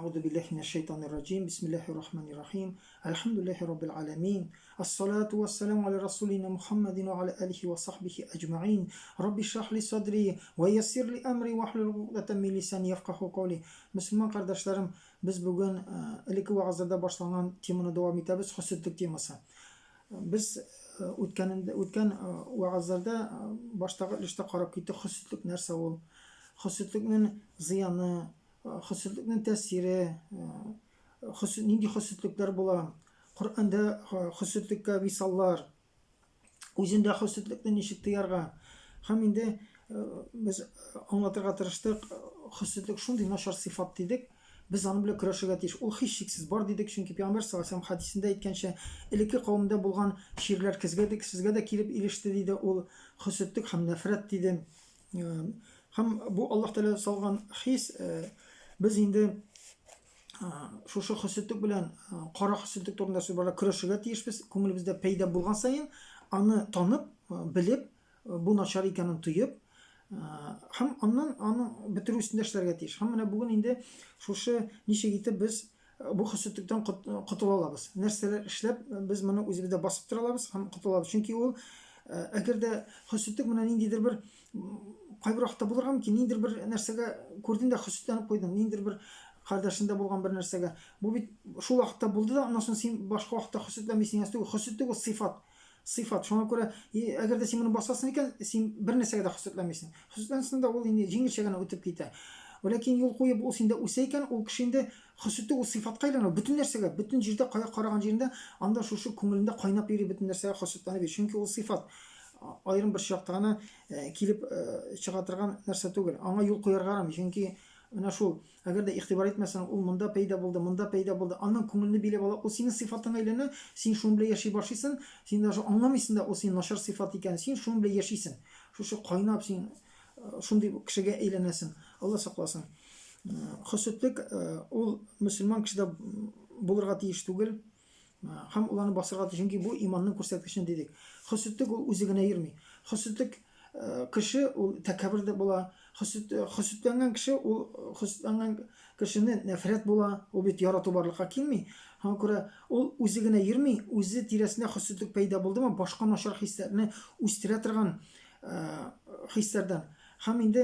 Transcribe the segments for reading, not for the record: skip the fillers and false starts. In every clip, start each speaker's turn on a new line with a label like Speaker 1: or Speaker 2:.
Speaker 1: أعوذ بالله من الشيطان الرجيم بسم الله الرحمن الرحيم الحمد لله رب العالمين الصلاة والسلام على رسولنا محمد وعلى آله وصحبه أجمعين رب اشرح لي صدري ويسر لي أمري واحلل عقدة من lisani yafqahu qawli. Müslüman kardeşlerim, biz bugün ilk vaazlarda başlanan temini devam etamiz, husudluk temasi. Biz o'tgan vaazlarda boshqa ilishda qarab ketdik, husudluk narsa ol, husudlukning ziyoni, husudlukning ta'siri, nindi husudliklar bo'lar. Qur'onda husudlikka misollar, o'zingda husudlikni nechik tiyarga. Ham endi biz anlatırga tirishdik, husudlik shunday noshar sifat dedik. Biz onu bilan kurashga tiyish. U hech cheksiz bor dedik, chunki payg'ambar sollallohu alayhi vasallam hadisida aytgancha, ilki qavmda bo'lgan she'rlar sizga da kelib ilishdi deydi. U husudlik ham nafrat deydi. Ham bu Alloh taolo solgan his. Biz endi shu husudlik bilan qora husudlik to'g'risida so'z borlar kurashga tiyishmiz. Ko'nglimizda paydo bo'lgan sayin ani tanib, bilib, bu nochar ekanini tuyib, ham onu bitirib üstünde ishlarga tiyish. Ham mana bugun endi shu necha yetib biz bu husudlikdan qutula olamiz. Narsalar ishlab biz buni o'zimizda bosib tura olamiz, ham qutula olamiz. Chunki u agarda husudlik bilan nindidir bir qay bir vaqtda bo'larhamki, nindidir bir narsaga ko'rdingda husudlanib qo'yding, nindidir bir qardoshingda bo'lgan bir narsaga. Bu shu vaqtda bo'ldi-da, undan so'ng sen boshqa vaqtda husudlanmaysan. Husudlik u sifat. Sifat. Şuna göre agarda sen buni bosasın ekan, sen bir narsaga da husudlanmaysan. Husudlansang da ol endi yengilchagina o'tib ketadi. Lekin yo'l qo'yib u senda o'sa ekan, u kishingda husudlik u sifatga aylanadi. Butun narsaga, butun yerda qaragan yerda anda shu ko'ngilingda qaynab yurib butun narsaga husudlanib yur. Chunki u sifat ayrim bir yoqdagina kelib chiqartirgan narsa tugul. Anga yo'l qo'yarga qaramay. Chunki ana shu agarda ig'tibor etmasan, u munda paydo bo'ldi, andan ko'ngilni bilib olib, u sening sifating aylanadi, sen shu bilan yashay boshlaysan, sen даже anlamaysan da o sening noshar sifat ekanini, sen shu bilan yashaysan. Shu qaynab sen shunday kishiga aylanasan. Alloh saqlasin. Husudlik u musulmon kishida bo'lirga tegish tugul, ham ularni bosirga tegish, chunki bu iymonning ko'rsatkichi dedik. Husudlik u o'zigina yurmay. Husudlik kishi u takabbirda bo'lar. Husudlangan kishi u husudlangan kishini nafrat bo'lar, u bit yaratib borlikqa kelmay. Ham ko'ra u o'zigina yurmay, o'zi tirasida husudlik paydo bo'ldimi, boshqa noshar hislarni o'stira turgan hislardan. Ham endi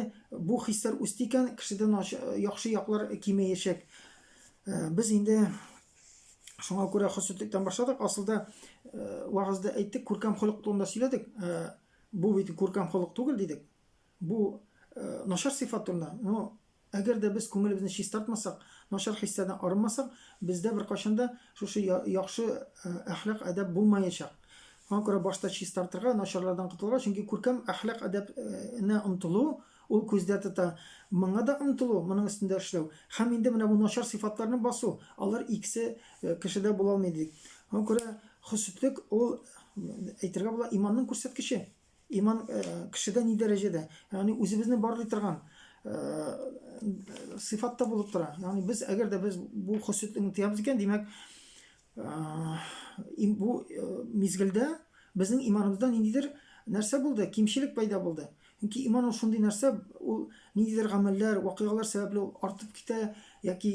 Speaker 1: bu hislar o'sdi ekan, kishida yaxshi yoqlar kelmayacak. Biz endi shunga ko'ra husudlikdan boshladik. Aslida va'zda aytdik, ko'rkam xuluq to'g'risida so'yladik. Bu bit ko'rkam xuluq tugul dedik. Bu noshar sifat turda. Agarda biz ko'nglimizni chis tortmasak, noshar hislardan arınmasak, bizda bir qachonda shu yaxshi axloq adab bo'lmayacak. Shunga ko'ra boshda chis tortirga, nosharlardan qutulga, chunki ko'rkam axloq adabni umtiluv, u ko'zda tuta, menga da umtiluv, mening ustida ishlav. Ham endi mana bu noshar sifatlarni bosuv, ular ikkisi kishida bo'la olmaydi. Shunga ko'ra husudlik u aytirga bo'lar iymonning ko'rsatkichi. İman kişide ne derecede? Yani o'zimizni borlik turgan sifatda bo'lib turadi. Yani biz agar da biz bu husudlikni tiyamiz ekan, demak bu mezgilda bizning iymonimizdan nidir narsa bo'ldi, kimchilik paydo bo'ldi. Chunki iymon shunday narsa, u nidir amallar, voqealar sababli ortib ketadi yoki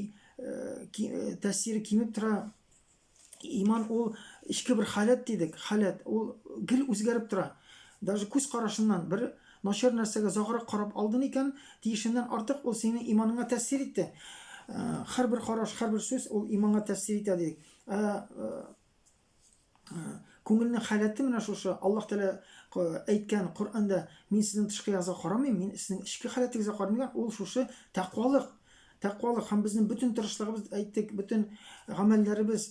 Speaker 1: ta'siri kemib turadi. Iymon u ichki bir holat dedik, holat, u gil o'zgarib turadi. Даже ko'z qarashidan bir noshar narsaga zo'g'roq qarab oldin ekan, deyishidan ortiq u sening iymoningga ta'sir etdi. Har bir qarash, har bir so'z u iymonga ta'sir etadi dedik. Ko'ngilning holati mana shu Alloh taolo aytgan Qur'onda, men sizning tashqi yog'ingizga qaramayman, men sizning ichki holatingizga qaramayman. U shu taqvolik. Taqvolik ham bizning butun tirishligimiz aytdik, butun amallarimiz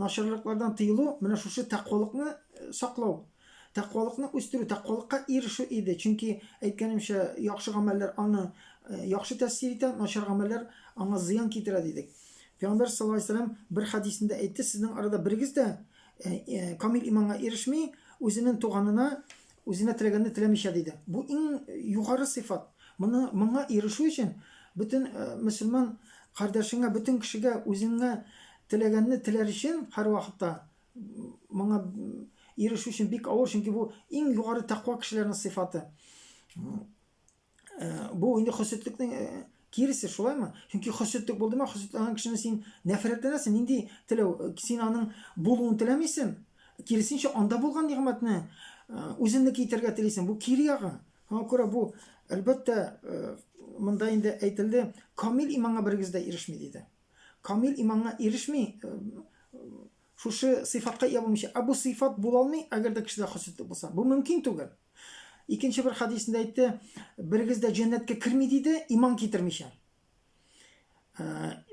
Speaker 1: nosharliklardan tiyiluv, mana shu taqvolikni saqlov. Taqvolikni o'stirish, taqvolikqa erishish edi. Chunki aytganimcha, yaxshi amallar uni yaxshi ta'sir etadi, noshar amallar uni ziyon keltiradi dedik. Payg'ambar sollallohu alayhi vasallam bir hadisida aytdi, sizning orada birigizda komil iymonga erishmay, o'zining tug'anini, o'zini tilaganini tilamaydi dedi. Bu eng yuqori sifat. Bunga erishish uchun butun musulmon qardoshingga, butun kishiga o'zingga tilaganini tilar uchun har vaqtda bunga erishish uchun bek og'ir, chunki bu eng yuqori taqvo kishilarning sifati. Bu endi husudlikning Киресе шулаймы? Чөнки хөсеттік болды ма, хөсеттеген кешене син нәфрәтләнәсең, нинди теләү, син аның булуын теләмисең. Киресенчә анда булган нигъмәтне үзеннеке итәргә телисең. Бу кире ягы. Шуңа күрә бу әлбәттә монда инде әйтелде, камил иманга берегез дә ирешми диде. Камил иманга ирешми, шушы сыйфатка ия булмыйча, бу сыйфат була алмый, әгәр дә кешедә хөсеттек булса. Бу мөмкин түгел. Икенче бер хадисендә әйтте, берегез дә җәннәткә кирми диде, иман китермичә.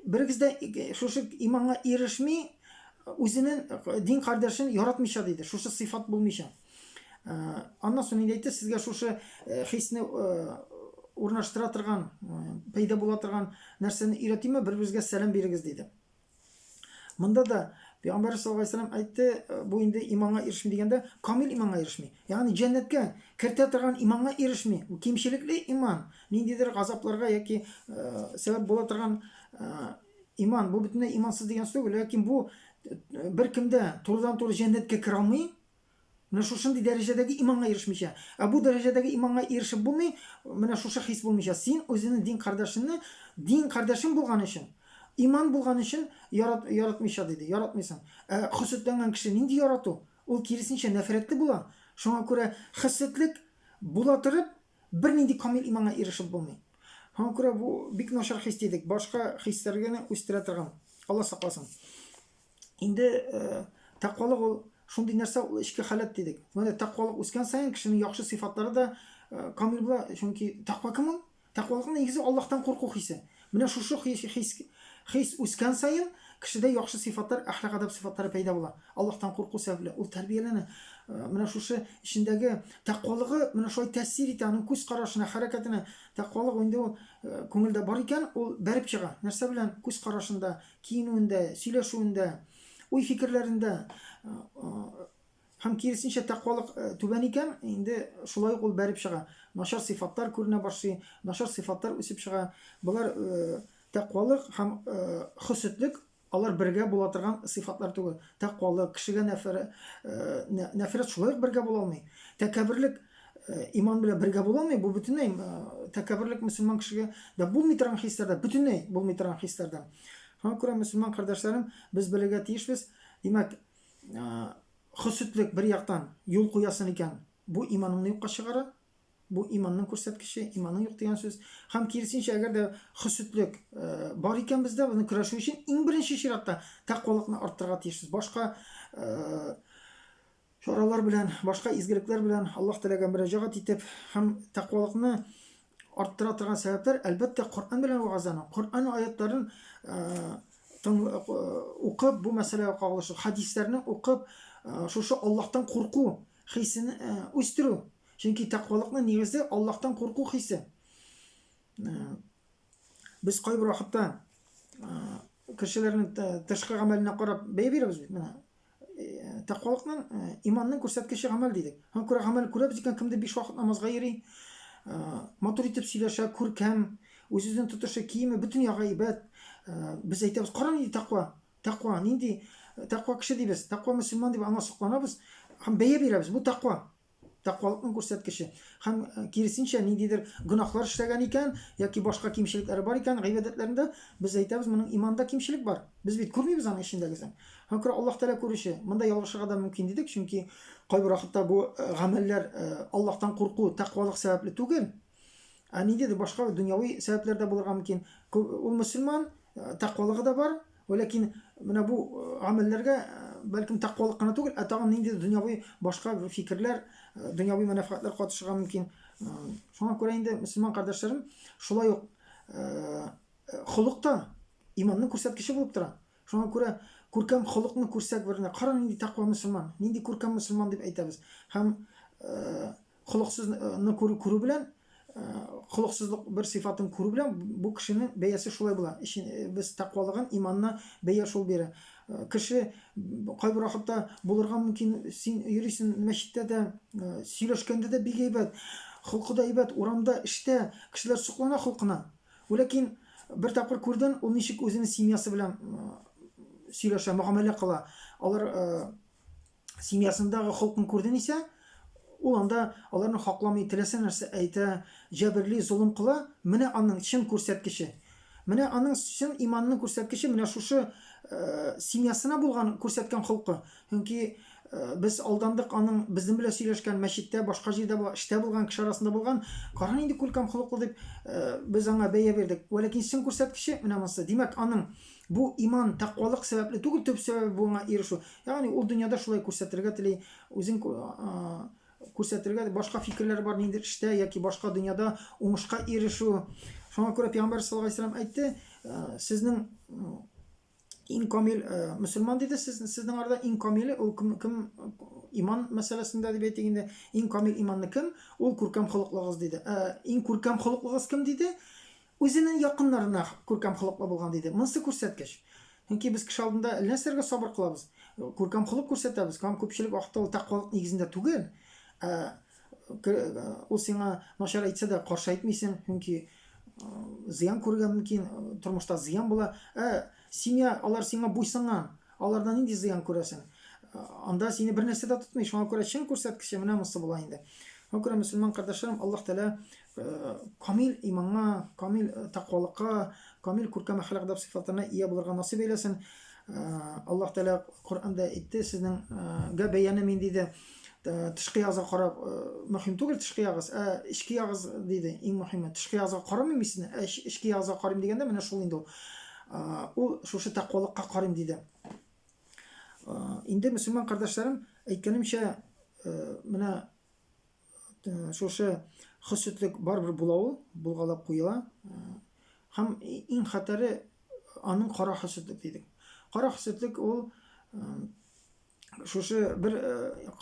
Speaker 1: Берегез дә шушы иманга ирешми, үзенең дин кардәшен яратмыйча диде. Шушы сыйфат булмыйча. Аннан соң инде әйтте, сезгә шушы хисне урнаштыра торган, пайда була торган нәрсәне өйрәтимме, бер-берегезгә сәлам бирегез диде. Монда да Пәйгамбәр саллаллаһу алейһи ва саллям әйтте, бу инде иманга ирешми дигәндә, камил иманга ирешми. Ягъни җәннәткә кертә торган иманга ирешми. Бу кимчелекле иман, ниндидер газапларга яки сәбәп була торган иман, бу бөтенләй имансыз дигән сүз түгел, ләкин бу беркемдә турыдан-туры җәннәткә кирә алмый. Менә шушындый дәрәҗәдәге иманга ирешмичә. Бу дәрәҗәдәге иманга ирешеп булмый, менә шушы хис булмыйча. Син үзеңнең дин кардәшең булган өчен, иман булган өчен яратмыйча диде, яратмыйсың. Хөсетләнгән кеше нинди ярату? Ул киресенчә нәфрәтле була. Шуңа күрә хөсетлек була торып, бернинди камил иманга ирешеп булмый. Шуңа күрә бу бик начар хис дидек, башка хисләргә үстерә торган. Алла сакласын. Инде тақвалык ул шундый нәрсә, ул ичке халат дидек. Менә тақвалык үскән саен кешенең яхшы сыйфатлары да камил була. Чөнки тақва кем ул? Тақвалыкның нигезе Аллаһтан курку хисе. Менә шушы хис үскән саен кешедә яхшы сыйфатлар, әхлак адаб сыйфатлары пайда була. Аллаһтан курку сәбәпле ул тәрбияләнә. Менә шушы ишендәге тақвалыгы менә шулай тәэсир итә, аның күз карашына, хәрәкәтенә. Тақвалык инде ул күңелдә бар икән, ул бәреп чыга. Нәрсә белән? Күз карашында, киенүендә, сөйләшүендә, уй фикерләрендә. Һәм киресенчә тақвалык түбән икән, инде шулай ул бәреп чыга. Начар сыйфатлар күренә башлый, начар сыйфатлар үсеп чыга. Булар тақвалык һәм хөсетлек, алар бергә була торган сыйфатлар түгел. Тақвалык кешегә нәфрәт шулай бергә була алмый. Тәкәбберлек иман белән бергә була алмый. Бу бөтенләй тәкәбберлек мөселман кешегә дә булмый торган хисләрдә, бөтенләй булмый торган хисләрдә. Шуңа күрә мөселман кардәшләрем, без белергә тиешбез. Димәк, хөсетлек бер яктан юл куясын икән, бу иманны юкка чыгара. Бу иманның күрсәткече, иманның юк дигән сүз. Һәм киресенчә, әгәр дә хөсетлек бар икән бездә, буны көрәшү өчен иң беренче чиратта тақвалыкны арттырырга тиешбез. Башка чаралар белән, башка изгелекләр белән Аллаһ Тәгаләгә мөрәҗәгать итеп һәм тақвалыкны арттыра торган сәбәпләр әлбәттә Коръан белән вагазлану. Коръан аятларын укып, бу мәсьәләгә кагылышлы хадисләрне укып, шушы Аллаһтан курку хисен үстерү. Чөнки тақвалыкның нигезе Аллаһтан курку хисе. Без кайбер вакытта кешеләрнең тышкы гамәленә карап бәя бирәбез бит. Менә тақвалыкның иманның күрсәткече гамәл дидек. Һәм күрә гамәл күрәбез икән, кемдә 5 вакыт намазга йөри, матур итеп сөйләшә, күркәм, үзенең тотышы, киеме бөтен ягы әйбәт. Без әйтәбез, кара нинди тақва. Тақва нинди? Тақва кеше дибез. Тақва мөселман дип аңа сокланабыз. Һәм бәя бирәбез. Бу тақва. Тақвалыкның күрсәткече. Һәм киресенчә ниндидер гөнаһлар эшләгән икән, яки башка кимчелекләре бар икән гыйбадәтләрендә, без әйтәбез, моның иманда кимчелек бар. Без бит күрмибез аны эчендәгесен. Һәм күрә Аллаһ Тәгалә күрүче. Монда ялгышырга да мөмкин дидек, чөнки кайбер вакытта бу гамәлләр Аллаһтан курку, тақвалык сәбәпле түгел. Ниндидер башка дөньяви сәбәпләр дә булырга мөмкин. Ул мөселман, тақвалыгы да бар, ләкин менә бу гамәлләргә бәлкем тақвалык кына түгел, тагын ниндидер дөньяви башка фикерләр, дөньяви мәнфәгатьләр катышырга мөмкин. Шуңа күрә инде мөселман кардәшләрем, шулай ук холыкта иманның күрсәткече булып тора. Шуңа күрә күркәм холыкны күрсәк берне, кара нинди тақва мөселман, нинди күркәм мөселман дип әйтәбез. Һәм холыксызны күрү белән, холыксызлык бер сыйфатын күрү белән бу кешенең бәясе шулай була. Без тақвалыгын, иманны бәя шул бирә. Кеше кайбер вакытта булырга мөмкин, син йөрисең мәчеттә дә, сөйләшкәндә дә бик әйбәт, холкы да әйбәт, урамда, эштә кешеләр соклана холкына. Ләкин бер тапкыр күрдең, ул ничек үзенең семьясы белән сөйләшә, мөгамәлә кыла. Алар семьясындагы холкын күрдең исә, ул анда аларны хакламый, теләсә нәрсә әйтә, җәберли, зулым кыла. Менә аның чын күрсәткече. Менә аның чын иманның күрсәткече менә шушы семьясына булган күрсәткән холкы. Чөнки без алдандык аның безнең белән сөйләшкән мәчеттә, башка җирдә, эштә булган кеше арасында булган, кара инде күркәм холыклы дип без аңа бәя бирдек. Ләкин чын күрсәткече менә монысы. Димәк, аның бу иман, тәкъвалык сәбәпле түгел, төп сәбәбе буңа ирешү. Ягъни ул дөньяда шулай күрсәтергә тели, үзен күрсәтергә, башка фикерләр бар ниндидер эштә яки башка дөньяда уңышка ирешү. Шуңа күрә Пәйгамбәр саллаллаһу алейһи ва сәлләм әйтте, сезнең иң камил мөселман диде, сезнең арада иң камиле ул кем иман мәсьәләсендә дип әйтик инде, иң камил иманны кем? Ул күркәм холыклыгыз диде. Иң күркәм холыклыгыз кем диде? Үзенең якыннарына күркәм холыклы булган диде. Монысы күрсәткеч. Чөнки без кеше алдында нәрсәгә сабыр кылабыз? Күркәм холык күрсәтәбез. Күпчелек вакытта ул тәкъвалык нигезендә түгел. Ул сиңа начар әйтсә дә каршы әйтмисең, чөнки зыян күргән мөмкин, тормышта зыян була. Семья, алар сиңа буйсынган, алардан нинди зыян күрәсең? Анда сине бер нәрсә дә тотмый. Шуңа күрә чын күрсәткече менә монысы була инде. Шуңа күрә мөселман кардәшләрем, Аллаһ Тәала камил иманга, камил тәкъвалыкка, камил күркәм әхлак сыйфатларына ия булырга насыйп әйләсен. Аллаһ Тәала Коръәндә әйтте, сезнең бәяне мин диде, тышкы ягызга карап мөһим түгел, тышкы ягыз, ички ягыз диде, иң мөһиме. Тышкы ягызга карамыйм сине, ички ягызга карыйм дигәндә менә шул инде ул. Ул шушы тәкъвалыкка карыйм диде. Инде мөселман кардәшләрем, әйткәнемчә, менә шушы хөсетлек барбер була, ул булгалап куела. Һәм иң хәтәре аның кара хөсетлек дидек. Кара хөсетлек ул шушы бер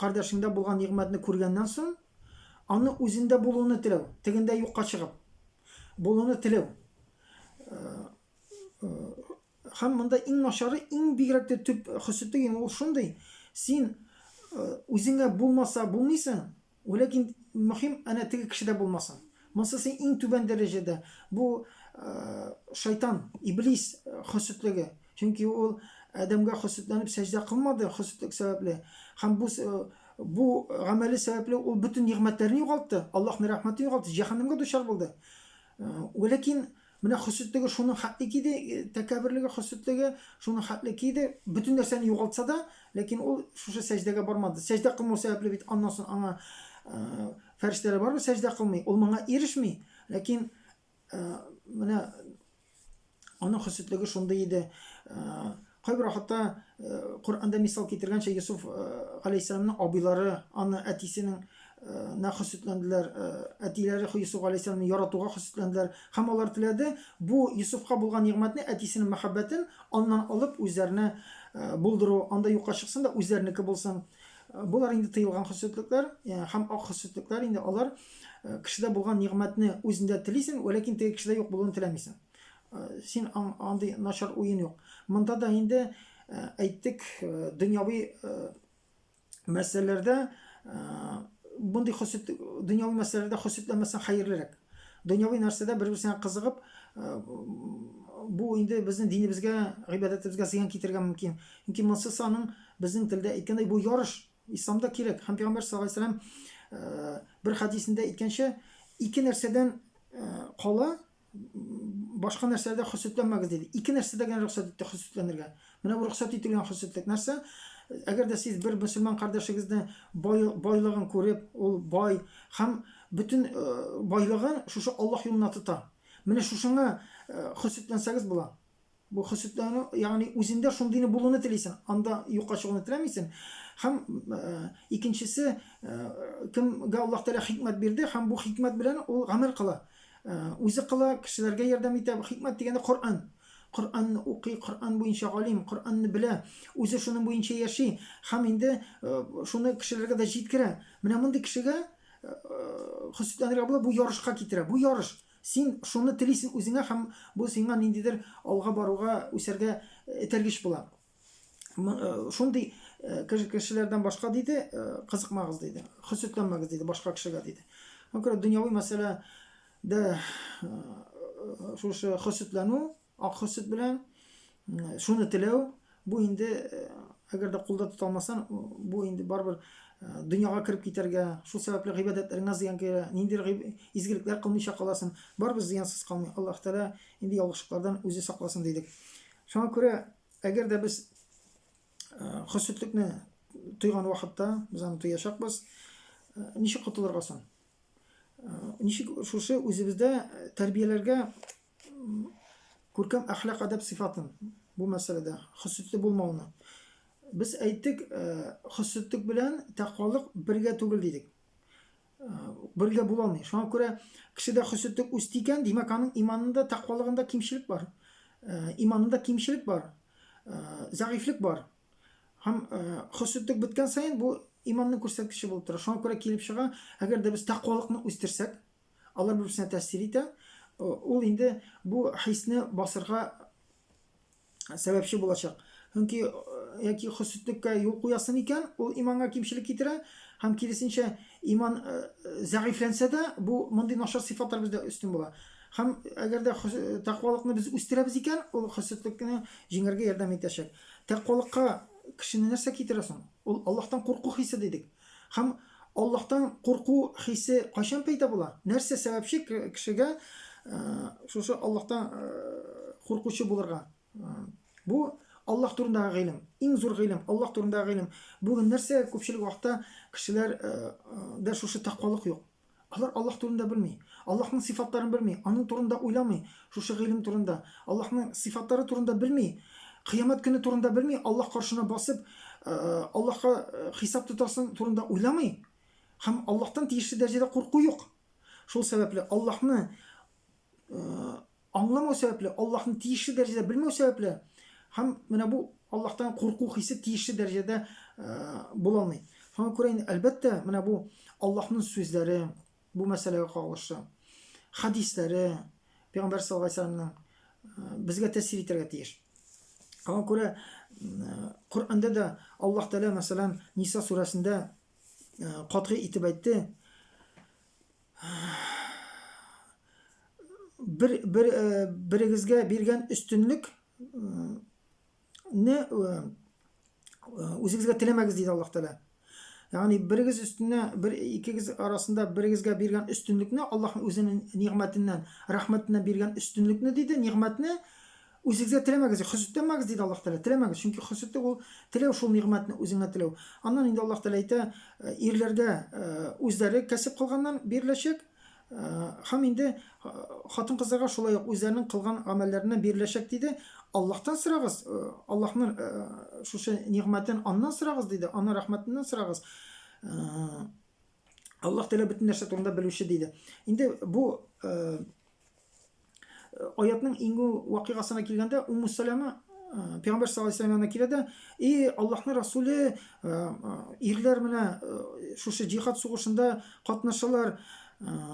Speaker 1: кардәшеңдә булган нигъмәтне күргәннән соң аны үзендә булуны теләү, тегендә юкка чыгып булуны теләү. Һәм монда иң начары, иң бигрәк тә төп хөсетлек ул шундый: син үзеңә булмаса булмыйсың, ләкин мөһим әнә теге кешедә булмасын. Монысы син иң түбән дәрәҗәдә. Бу шайтан, иблис хөсетлеге. Чөнки ул Адәмгә хөсетләнеп сәҗдә кылмады хөсетлек сәбәпле. Һәм бу гамәле сәбәпле ул бөтен нигъмәтләрне югалтты, Аллаһның рәхмәтен югалтты, җәһәннәмгә дучар булды. Ләкин менә хөсетлеге шуның хәтлек иде, тәкәбберлеге, хөсетлеге шуның хәтлек иде, бөтен нәрсәне югалтса да, ләкин ул шушы сәҗдәгә бармады. Сәҗдә кылмау сәбәпле бит аннан соң аңа фәрештәләр бармы, сәҗдә кылмый, ул моңа ирешми. Ләкин менә аның хөсетлеге шундый иде. Кайбер хатта Коръәндә мисал китергәнчә, Йосыф алейһиссаламның абыйлары аны әтисенең хөсетләнделәр, әтиләре Йосыф алейһиссаламны яратуга хөсетләнделәр. Һәм алар теләде бу Йосыфка булган нигъмәтне, әтисенең мәхәббәтен аннан алып үзләренә булдыру, анда юкка чыксын да үзләренеке булсын. Булар инде тыелган хөсетлекләр, һәм ак хөсетлекләр инде алар кешедә булган нигъмәтне үзендә телисең, ләкин теге кешедә юк булуын теләмисең. Син андый начар уен юк. Монда да инде әйттек, дөньяви мәсьәләләрдә бундый хөсет, дөньяви мәсьәләләрдә хөсетләмәсәң хәерлерәк. Дөньяви нәрсәдә бер-берсенә кызыгып, бу инде безнең динебезгә, гыйбадәтебезгә зыян китергә мөмкин. Чөнки монысы саның безнең телдә әйткәндәй бу ярыш исламда кирәк. Һәм Пәйгамбәр саллаллаһу алейһи ва сәлләм бер хадисендә әйткәнчә, ике нәрсәдән кала, башка нәрсәдә хөсетләнмәгез диде. Ике нәрсәдә генә рөхсәт итте хөсетләнергә. Менә бу рөхсәт ителгән хөсетлек нәрсә? Әгәр дә сез бер мөселман кардәшегезне байлыгын күреп, ул бай һәм бөтен байлыгын шушы Аллаһ юлына тота. Менә шушыңа хөсетләнсәгез була. Бу хөсетләнү, ягъни үзендә шундыйны булуны телисең, анда юкка чыгуны теләмисең. Һәм икенчесе, кемгә Аллаһ Тәала хикмәт бирде, һәм бу хикмәт белән ул гамәл кыла. Үзе кыла, кешеләргә ярдәм итә. Хикмәт дигәндә Коръән. Коръәнне укый, Коръән буенча галим, Коръәнне белә, үзе шуның буенча яши, һәм инде шуны кешеләргә дә җиткерә. Менә мондый кешегә хөсетләнергә була, бу ярышка китерә. Бу ярыш. Син шуны телисең үзеңә, һәм бу сиңа ниндидер алга баруга, үсәргә этәргеч була. Шундый кешеләрдән башка диде, кызыкмагыз диде, хөсетләнмәгез диде башка кешегә диде. Мәгәр дөньяви мәсьәлә дә шушы хөсетләнү, ак хөсет белән шуны теләү, бу инде әгәр дә кулда тота алмасаң, бу инде барбер дөньяга кирип китәргә, шул сәбәпле гыйбадәтләреңә зыян килә, ниндидер изгелекләр кылмыйча каласың, барбер зыянсыз калмый. Аллаһ Тәала инде ялгышлыклардан үзе сакласын дидек. Шуңа күрә, әгәр дә без хөсетлекне тойган вакытта, без аны тоячакбыз, ничек котылырга соң? Ничек шушы үзебездә тәрбияләргә күркәм әхлак адәп сыйфатын бу мәсьәләдә хөсетле булмауны. Без әйттек, хөсетлек белән тәкъвалык бергә түгел дидек. Бергә була алмый. Шуңа күрә кешедә хөсетлек үсте икән, димәк аның иманында, тәкъвалыгында кимчелек бар. Иманында кимчелек бар. Зәгыйфлек бар. Һәм хөсетлек беткән саен бу иманның күрсәткече булып тора. Шуңа күрә килеп чыга, әгәр дә без тәкъвалыкны үстерсәк, алар бер-берсенә тәэсир итә, ул инде бу хисне басырга сәбәпче булачак. Чөнки яки хөсетлеккә юл куясын икән, ул иманга кимчелек китерә, һәм киресенчә иман зәгыйфләнсә дә, бу мондый начар сыйфатлар бездә өстен була. Һәм әгәр дә тәкъвалыкны без үстерәбез икән, ул хөсетлекне җиңәргә ярдәм итәчәк. Тәкъвалыкка кешене нәрсә китерә соң? Ул Аллаһтан курку хисе дидек. Һәм Аллаһтан курку хисе кайчан пайда була? Нәрсә сәбәпче кешегә шушы Аллаһтан куркучы булырга? Бу Аллаһ турындагы гыйлем, иң зур гыйлем, Аллаһ турындагы гыйлем. Бүген нәрсә күпчелек вакытта кешеләр дә шушы тәкъвалык юк. Алар Аллаһ турында белми, Аллаһның сыйфатларын белми, аның турында уйламый, шушы гыйлем турында, Аллаһның сыйфатлары турында белми, кыямат көне турында белми, Аллаһ каршына басып, Аллаһка хисап тотасын турында уйламый, һәм Аллаһтан тиешле дәрәҗәдә курку юк. Шул сәбәпле Аллаһны аңламау сәбәпле, Аллаһны тиешле дәрәҗәдә белмәү сәбәпле, һәм менә бу Аллаһтан курку хисе тиешле дәрәҗәдә була алмый. Шуңа күрә инде әлбәттә менә бу Аллаһның сүзләре, бу мәсьәләгә кагылышлы, хадисләре, Пәйгамбәр саллаллаһу алейһи ва саллямның безгә тәэсир итәргә тиеш. Шуңа күрә Коръәндә дә Аллаһ Тәала мәсәлән Ниса сүрәсендә катгый итеп әйтте. Берегезгә биргән өстенлек не үзегезгә теләмәгез диде Аллаһ Тәала. Ягъни берегез өстенә, икегез арасында берегезгә биргән өстенлекне Аллаһның үзенең нигъмәтеннән, рәхмәтеннән биргән өстенлекне диде, нигъмәтне үзегезгә теләмәгез, хөсетләнмәгез диде Аллаһ Тәала. Теләмәгез, чөнки хөсетлек ул теләү, шул нигъмәтне үзеңә теләү. Аннан инде Аллаһ Тәала әйтә, ирләргә үзләре кәсеп кылганнан биреләчәк, һәм инде хатын-кызларга шулай ук үзләренең кылган гамәлләреннән биреләчәк диде. Аллаһтан сорагыз, Аллаһның шушы нигъмәтен аннан сорагыз диде, аның рәхмәтеннән сорагыз. Аллаһ Тәала бөтен нәрсә турында белүче диде. Инде бу аятның иңгү вакыйгасына килгәндә, Умму Салама Пәйгамбәр саллаллаһу алейһи ва саллямга килә дә, Аллаһның Расулы, ирләр менә шушы җихад сугышында катнашалар,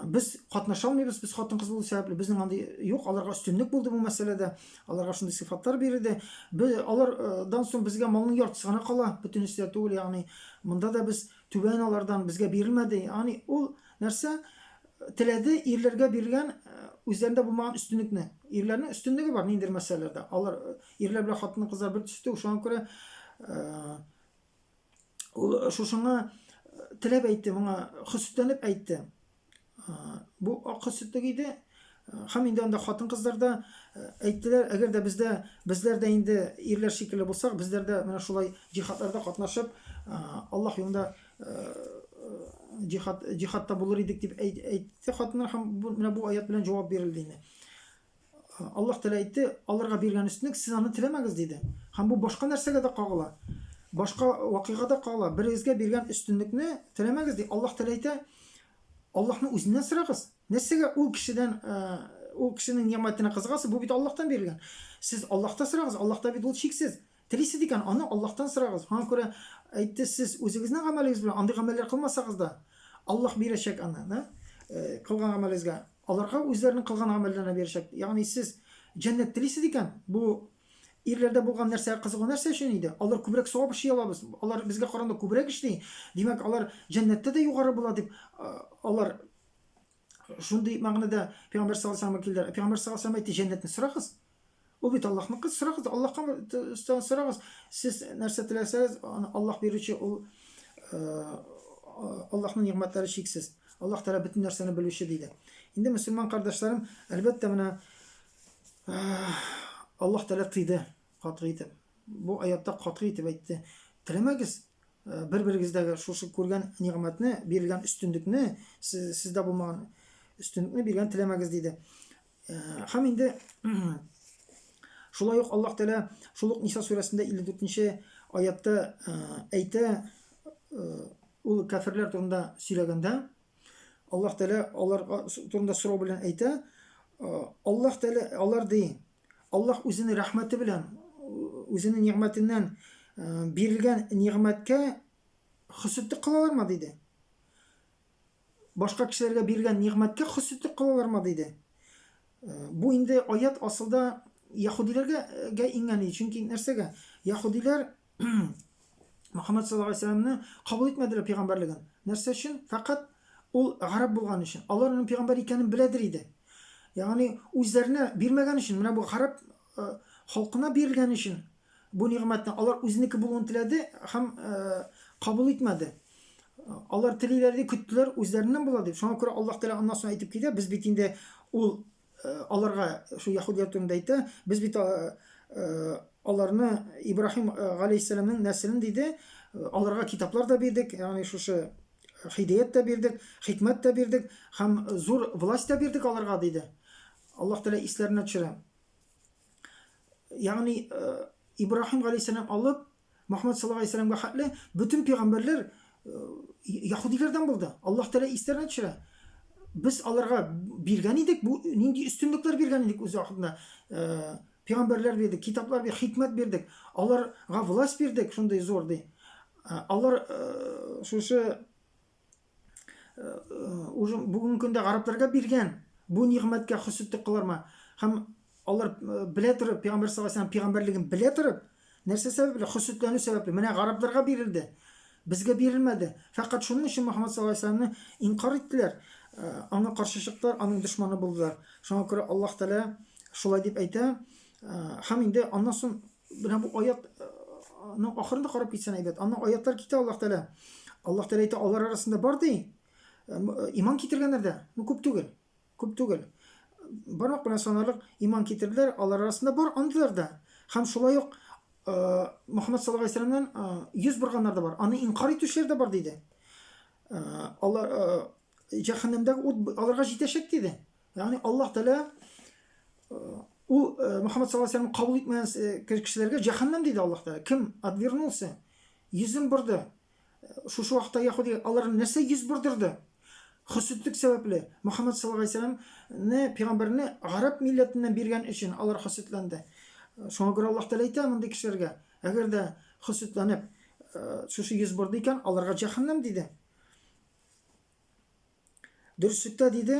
Speaker 1: biz катнаша алмыйбыз, без хатын-кыз булу сәбәпле, безнең андый юк, аларга өстенлек булды бу мәсьәләдә, аларга шундый сыйфатлар бирелде. Алардан соң безгә малның яртысы гына кала, бөтенесе түгел, ягъни монда да без түбән алардан безгә бирелмәде. Ягъни ул нәрсә теләде ирләргә бирелгән үзләрендә булмаган өстенлекне. Ирләрнең өстенлеге бар ниндидер мәсьәләләрдә. Алар ирләр белән хатын-кызлар бер төстә, шуңа күрә ул шушыңа теләп әйтте, моңа хөсетләнеп әйтте. Бу акысытлык иде. Һәм инде анда хатын-кызларда әйттеләр, әгәр дә безләр дә инде ирләр шикелле булсак, безләр дә менә шулай җихадларда катнашып, Аллаһ юлында җихадта булыр идек дип әйтте хатыннар, һәм менә бу аят белән җавап бирелде инде. Аллаһ Тәала әйтте, аларга биргән өстенлек сез аны теләмәгез диде. Һәм бу башка нәрсәгә дә кагыла. Башка вакыйгада кагыла. Берегезгә биргән өстенлекне теләмәгез ди. Аллаһ Тәала әйтә, Аллаһны үзеннән сорагыз. Нәрсәгә ул кешенең нигъмәтенә кызыгасыз? Бу бит Аллаһтан бирелгән. Сез Аллаһта сорагыз. Аллаһта бит ул шиксез. Телисез икән, аны Аллаһтан сорагыз. Һәм күрә әйтте, сез үзегезнең гамәлегез белән андый гамәлләр кылмасагыз да, Аллаһ бирәчәк аны, кылган гамәлегезгә. Аларга үзләренең кылган гамәлләренә бирәчәк. Ягъни сез җәннәт телисез икән, бу ирләрдә булган нәрсә кызыгу нәрсә өчен иде. Алар күбрәк савап эшли алабыз. Алар безгә караганда күбрәк эшли. Димәк, алар җәннәттә дә югары була дип алар шундый мәгънәдә Пәйгамбәр саллаллаһу алейһи ва саллям килде. Пәйгамбер саллаллаһу алейһи ва саллям әйтте, җәннәтне сорагыз. Ул бит Аллаһныкы, сорагыз, Аллаһка сорагыз. Сез нәрсә теләсәгез, Аллаһ бирүче, ул Аллаһның ниғмәтләре шиксез. Аллаһ Тәала бөтен нәрсәне белүче диде. Инде мөселман кардәшләрем, әлбәттә менә Аллаһ Тәала тыйды, катгый итеп. Бу аятта катгый итеп әйтте. Теләмәгез бер-берегездәге шушы күргән ниғмәтне, бирелгән өстенлекне, сездә булмаган өстенлекне биргән теләмәгез диде. Һәм инде шулай ук Аллаһ Тәала шул ук Ниса сүрәсендә 54-нче аятта әйтә, ул кафирләр турында сөйләгәндә, Аллаһ Тәала алар турында сорау белән әйтә, Аллаһ Тәала алар ди, Аллаһ үзенең рәхмәте белән, үзенең ниғмәтеннән бирелгән ниғмәткә хөсүдлек кылалармы диде. Башка кешеләргә бирелгән ниғмәткә хөсүдлек кылалармы диде. Бу инде аят асылда яһудиләргә ингән иде. Чөнки нәрсәгә? Яһудиләр Мөхәммәд саллаллаһу алейһи ва сәлламне кабул итмәделәр пәйгамбәрлеген. Нәрсә өчен? Фақат ул гарәп булган өчен. Алар уның пәйгамбәр икәнен беләдер иде. Ягъни үзләренә бирмәгән өчен, менә бу гарәп халкына бирелгән өчен бу ниғмәтне алар үзенеке булуын теләде һәм кабул итмәде. Алар телиләр ди, көттеләр, үзләреннән була дип. Шуңа күрә Аллаһ Тәала аннан соң әйтеп китә, без бит инде ул аларга шу яһудилар турында әйтә, без бит аларны Ибраһим галәйһиссәламның нәселен диде, аларга китаплар да бирдек, ягъни шушы хидаят та бирдек, хикмәт та бирдек һәм зур власть та бирдек аларга диде. Аллаһ Тәала исләренә төшерә. Ягъни Ибраһим галәйһиссәлам алып Мөхәммәд саллаллаһу алейһи ва сәлламга хәтле бөтен пәйгамбәрләр яһудиләрдән булды. Аллаһ Тәала исләренә төшерә. Biz аларга биргән идек, бу нинди өстенлекләр биргән идек үз вакытында. Пәйгамбәрләр бирдек, китаплар бирдек, хикмәт бирдек, аларга власть бирдек, шундый зур ди. Алар шушы бүгенге көндә гарәпләргә биргән бу ниғмәткә хөсүдлек кылармы? Һәм алар белә торып, пәйгамбәр саллаллаһу алейһи ва сәллям пәйгамбәрлеген белә торып, нәрсә сәбәпле? Хөсүдләнү сәбәпле. Менә гарәпләргә бирелде, безгә бирелмәде. Фақат шуның өчен Мөхәммәд саллаллаһу алейһи ва сәлламны инкар иттеләр. Аңа каршы чыктылар, аның дошманы булдылар. Шуңа күрә Аллаһ Тәала шулай дип әйтә. Һәм инде аннан соң менә бу аятның ахырында карап китсәң әйбәт. Аннан аятлар китә Аллаһ Тәала. Аллаһ Тәала әйтә, алар арасында бар ди. Иман китергәннәр дә, күп түгел. Күп түгел. Бармак белән санарлык иман китерделәр, алар арасында бар андылар да. Һәм шулай ук Мөхәммәд саллаллаһу алейһи ва сәлламнан йөз борганнар да бар. Аны инкар итүчеләр дә бар диде. Алар Җәһәннәмдәге ут аларга җитәчәк диде. Ягъни Аллаһ Тәала ул Мөхәммәд саллаллаһу алейһи ва сәлламны кабул итмәгән кешеләргә җәһәннәм диде Аллаһ Тәала. Кем отвернулся? Йөзен борды. Шушы вакытта яһуди алар нәрсә йөз бордырды? Хөсүдлек сәбәпле. Мөхәммәд саллаллаһу алейһи ва сәлламны пәйгамбәрне гарәп милләтеннән биргән өчен алар хөсүдләнде. Шуңа күрә Аллаһ Тәала әйтә мондый кешеләргә, әгәр дә хөсүдләнеп шушы йөз борды икән, аларга җәһәннәм диде. Дөреслекдә диде,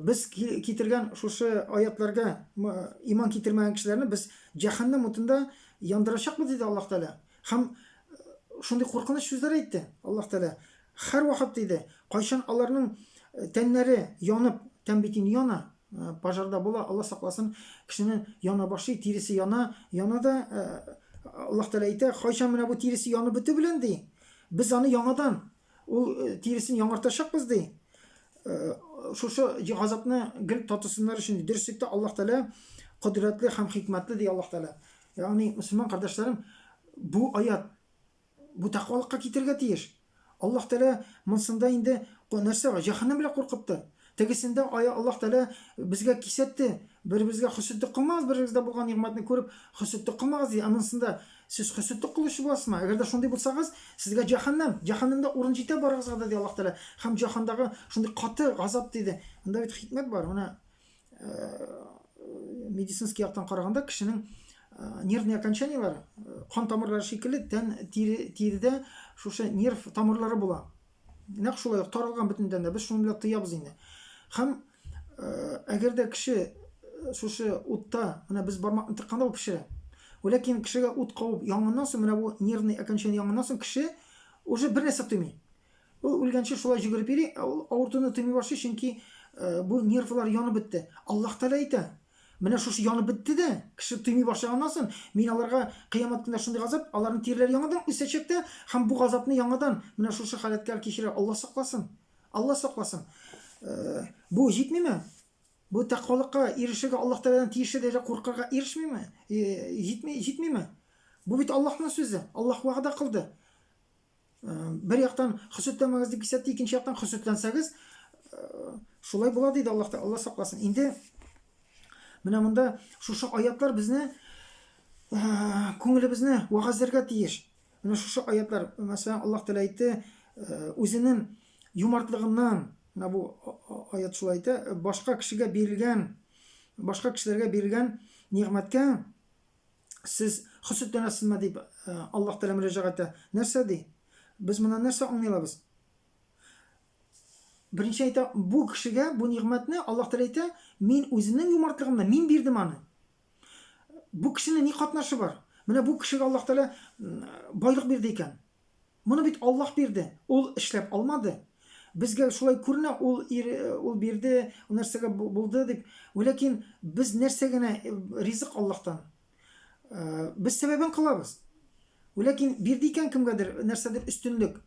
Speaker 1: без китергән шушы аятларга иман китермәгән кешеләрне без җәһәннәм утында яндырачакбыз диде Аллаһ Тәала. Һәм шундый куркыныч сүзләр әйтте Аллаһ Тәала. Һәр вакыт диде, кайчан аларның тәннәре янып, тән бит инде яна, пожарда була, Аллаһ сакласын, кешенең яна башлый, тиресе яна, яна да Аллаһ Тәала әйтә, кайчан менә бу тиресе янып бетү белән ди, без аны яңадан ул тиресен яңартачакбыз ди. Шушы газапны гел татысыннар өчен дөреслекдә Аллаһ Тәала кудрәтле һәм хикмәтле ди Аллаһ Тәала. Ягъни мөселман кардәшләрем, бу аят бу тақвалыкка китергә тиеш. Аллаһ Тәала монсында инде нәрсәгә җәһәннәм белән куркытты. Тегесендә Аллаһ Тәала безгә кисәтте. Бер-берегезгә хөсүдлек кылмагыз, бер-берегездә булган ниғмәтне күреп хөсүдлек кылмагыз ди. Монсында сез хөсүдлек кылучы буласызмы? Әгәр дә шундый булсагыз, сезгә җәһәннәмдә урын җитә барыгызга ди Аллаһ Тәала. Һәм җәһәннәмдәге шундый каты газап диде. Монда бит хикмәт бар. Менә медицинский яктан караганда кешенең нервный окончаниялары, кан тамырлары шикелле тиридә шушы нерв тамырлары була. Нәкъ шулай таралган бөтендән дә, без шуны белән тыябыз инде. Һәм әгәр дә кеше шушы утта, менә без бармакны тыкканда ул пешерә. Ләкин кешегә ут кабып янгыннан соң, менә бу нервный окончание янгыннан соң кеше уже бер нәрсә тоймый. Ул үлгәнче шулай җигереп йөри, ул авыртуны тоймый башлый, чөнки бу нервлар янып бетте. Аллаһ Тәала әйтә, Менә шушы янып бетте дә, кеше тоймый башлаганнан соң, мин аларга кыямәт көндә шундый газап, аларның тиреләре яңадан үсәчәк тә, һәм бу газапны яңадан менә шушы халәткә кичерә. Алла сакласын. Алла сакласын. Бу җитмиме? Бу тәкъвалыкка ирешергә, Аллаһ Тәгаләдән тиешле дәрәҗәдә куркырга ирешмиме? Җитмиме? Бу бит Аллаһның сүзе. Аллаһ вәгъдә кылды. Бер яктан хөсетләмәгез дип кисәтте, икенче яктан хөсетләнсәгез, шулай була диде Аллаһ. Алла сакласын. Инде менә монда шушы аятлар безне күңелебезне вагазларга тиеш. Менә шушы аятлар, мәсәлән, Аллаһ Тәгалә әйтте, үзенең юмартлыгыннан, менә бу аят шулай әйтә, башка кешегә кешеләргә бирелгән нигъмәткә сез хөсетләнәсезме дип Аллаһ Тәгалә мөрәҗәгать итә. Нәрсә ди? Без моннан нәрсә аңлыйлабыз? Беренче әйтә, бу кешегә бу нигъмәтне Аллаһ Тәгалә әйтә, мин үземнең юмартлыгымнан мин бирдем аны. Бу кешенең ни катнашы бар? Менә бу кешегә Аллаһ Тәгалә байлык бирде икән. Моны бит Аллаһ бирде. Ул эшләп алмады. Безгә шулай күренә, ул бирде, нәрсәгә булды дип. Ләкин без нәрсә генә ризык Аллаһтан. Без сәбәбен кылабыз. Ләкин бирде икән кемгәдер нәрсәдер өстенлек.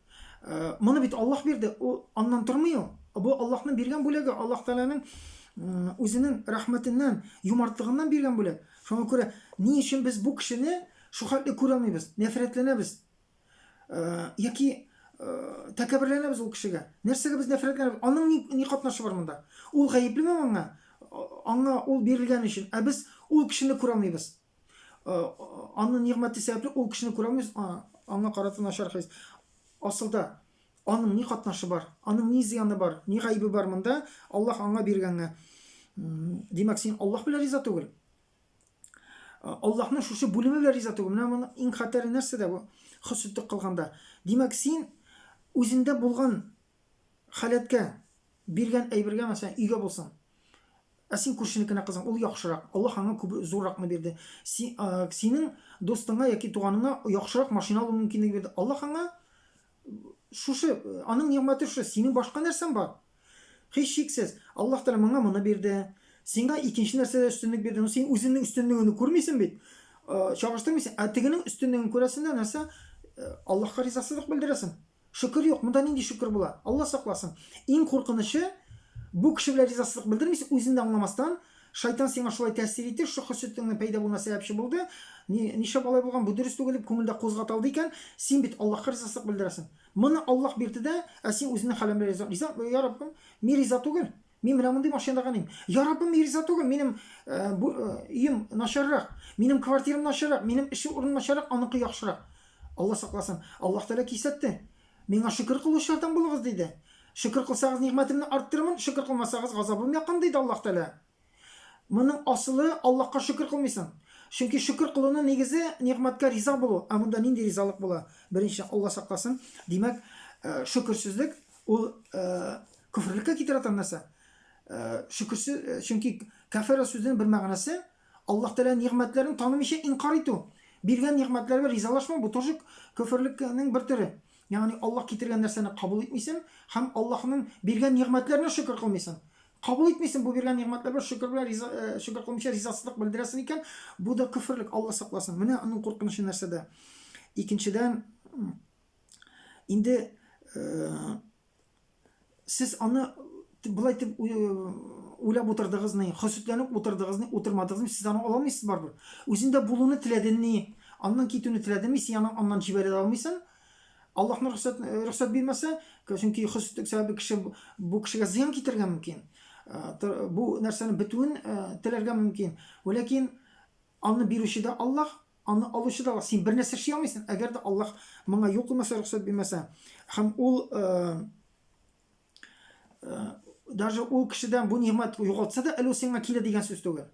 Speaker 1: Моны бит Аллаһ бирде. Ул аннан тормый ул. Бу Аллаһның биргән бүләге, Аллаһ Тәгаләнең үзенең рәхмәтеннән, юмартлыгыннан биргән бүләк. Шуңа күрә ни өчен без бу кешене шуһатлы күрә алмыйбыз, нәфрәтләнәбез? Яки тәкәбберләнәбез ул кешегә. Нәрсәгә без нәфрәтләнәбез? Аның ни катнашы бар монда? Ул гаеплеме аңа? Аңа ул бирелгән өчен. Без ул кешене күрә алмыйбыз. Аның нигъмәте сәбәпле ул кешене күрә алмыйбыз. Аңа карата начар хис. Асылда аның ни катнашы бар? Аның ни зыяны бар? Ни гаебе бар монда? Аллаһ аңа биргәнгә. Димәк, син Аллаһ белән риза түгел. Аллаһның шушы бүлеме белән риза түгел. Менә моның иң хәтәре нәрсәдә бу? Хөсетлек кылганда. Димәк, син үзендә булган халәткә биргән әйбергә, мәсәлән, өйгә булсын. Син күршенекенә кызың, ул яхшырак. Аллаһ аңа күп зурракны бирде. Синең достыңа яки туганыңа яхшырак машина алу мөмкинлеге бирде. Аллаһ аңа шушы, аның нигъмәте шушы. Синең башка нәрсәң бар. Һич шиксез. Аллаһ Тәгалә моңа моны бирде. Сиңа икенче нәрсәдә өстенлек бирде. Син үзеңнең өстенлегеңне күрмисең бит. Чагыштырмыйсың. Тегенең өстенлеген күрәсең дә нәрсә? Аллаһка ризасызлык белдерәсең. Шөкер юк. Монда нинди шөкер була? Алла сакласын. Иң куркынычы, бу кеше белән ризасызлык белдермисең, үзеңдә аңламастан, шайтан сиңа шулай тәэсир итте, шу хөсетлегеңнең пайда булуына сәбәпче булды. Нишләп алай булган? Бу дөрес түгел дип күңелдә кузгата алды икән, син бит Аллаһка ризасызлык белдерәсең. Моны Аллаһ бирде дә, син үзеңнең хәлең белән риза. Я Раббым, мин риза түгел. Мин менә мондый машинада гыним. Я Раббым, мин риза түгел. Минем өем начаррак, минем квартирам начаррак, минем эш урыным начаррак, аныкы яхшырак. Алла сакласын. Аллаһ Тәгалә кисәтте. Миңа шөкер кылучылардан булыгыз диде. Шөкер кылсагыз нигъмәтемне арттырырмын, шөкер кылмасагыз газабым якын диде Аллаһ Тәгалә. Моның асылы Аллаһка шөкер кылмыйсың. Чөнки шөкер кылуның нигезе нигъмәткә риза булу. Монда нинди ризалык була? Беренче, Алла сакласын. Димәк, шөкерсезлек ул күфрлеккә китерә торган нәрсә. Шөкерсез, чөнки кафира сүзенең бер мәгънәсе Аллаһ Тәгалә нигъмәтләрен танымыйча инкар итү. Биргән нигъмәтләргә ризалашмау, бу тоже күфрлекнең бер төре. Ягъни Аллаһ китергән нәрсәне кабул итмисең һәм Аллаһның биргән нигъмәтләренә шөкер кылмыйсың. Кабул итмисең бу биргән нигъмәтләргә шөкер кылмыйча ризасызлык белдерәсең икән, бу да күфрлек. Алла сакласын. Менә аның куркынычлы нәрсәдә. Икенчедән, инде сез аны булай дип уйлап утырдыгызны, хөсетләнеп утырмадыгызны, сез аны ала алмыйсыз барбыр. Үзендә булуны теләдеңме, аннан китүне теләдеңме, син аны аннан җибәрә алмыйсың. Аллаһның рөхсәт бирмәсә, чөнки хөсетлек сәбәбе кеше бу кешегә зыян китергә мөмкин. Бу нәрсәне бетүен теләргә мөмкин. Ләкин аны бирүче дә Аллаһ, аны алучы да Аллаһ. Син бер нәрсә эшли алмыйсың. Әгәр дә Аллаһ моңа юл кылмаса, рөхсәт бирмәсә, һәм ул даже ул кешедән бу нигъмәт югалтса да, әле сиңа килә дигән сүз түгел.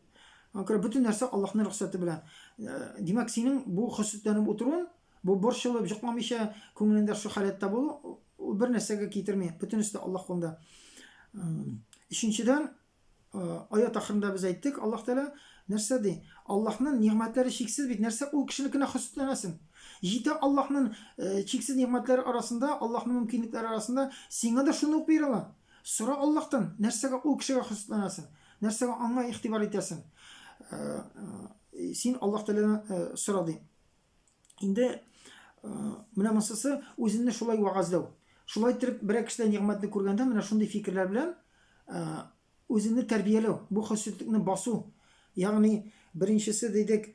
Speaker 1: Анкара бөтен нәрсә Аллаһның рөхсәте белән. Димәк, синең бу хөсетләнеп утыруың, бу борчылып, җыкмамыйча күңелендә шу халәттә булу, ул бер нәрсәгә китерми. Бөтенесе Аллаһ кулында. Өченчедән, аят ахырында без әйттек, Аллаһ Тәгалә нәрсә ди? Аллаһның нигъмәтләре чиксез бит. Нәрсә ул кешенекенә хөсетләнәсең? Җитә Аллаһның чиксез нигъмәтләре арасында, Аллаһның мөмкинлекләре арасында сиңа да шуны ук бирә. Сора Аллаһтан, нәрсәгә ул кешегә хөсетләнәсең? Нәрсәгә аңа игътибар итәсең? син Аллаһ Тәгаләдән сора ди. Инде менә монысы үзенне шулай вагазлау. Шулай итеп берәр кешедә нигъмәтне күргәндә менә шундый фикерләр белән үзенне тәрбияләү, бу хөсетлекне басу. Ягъни беренчесе дидек,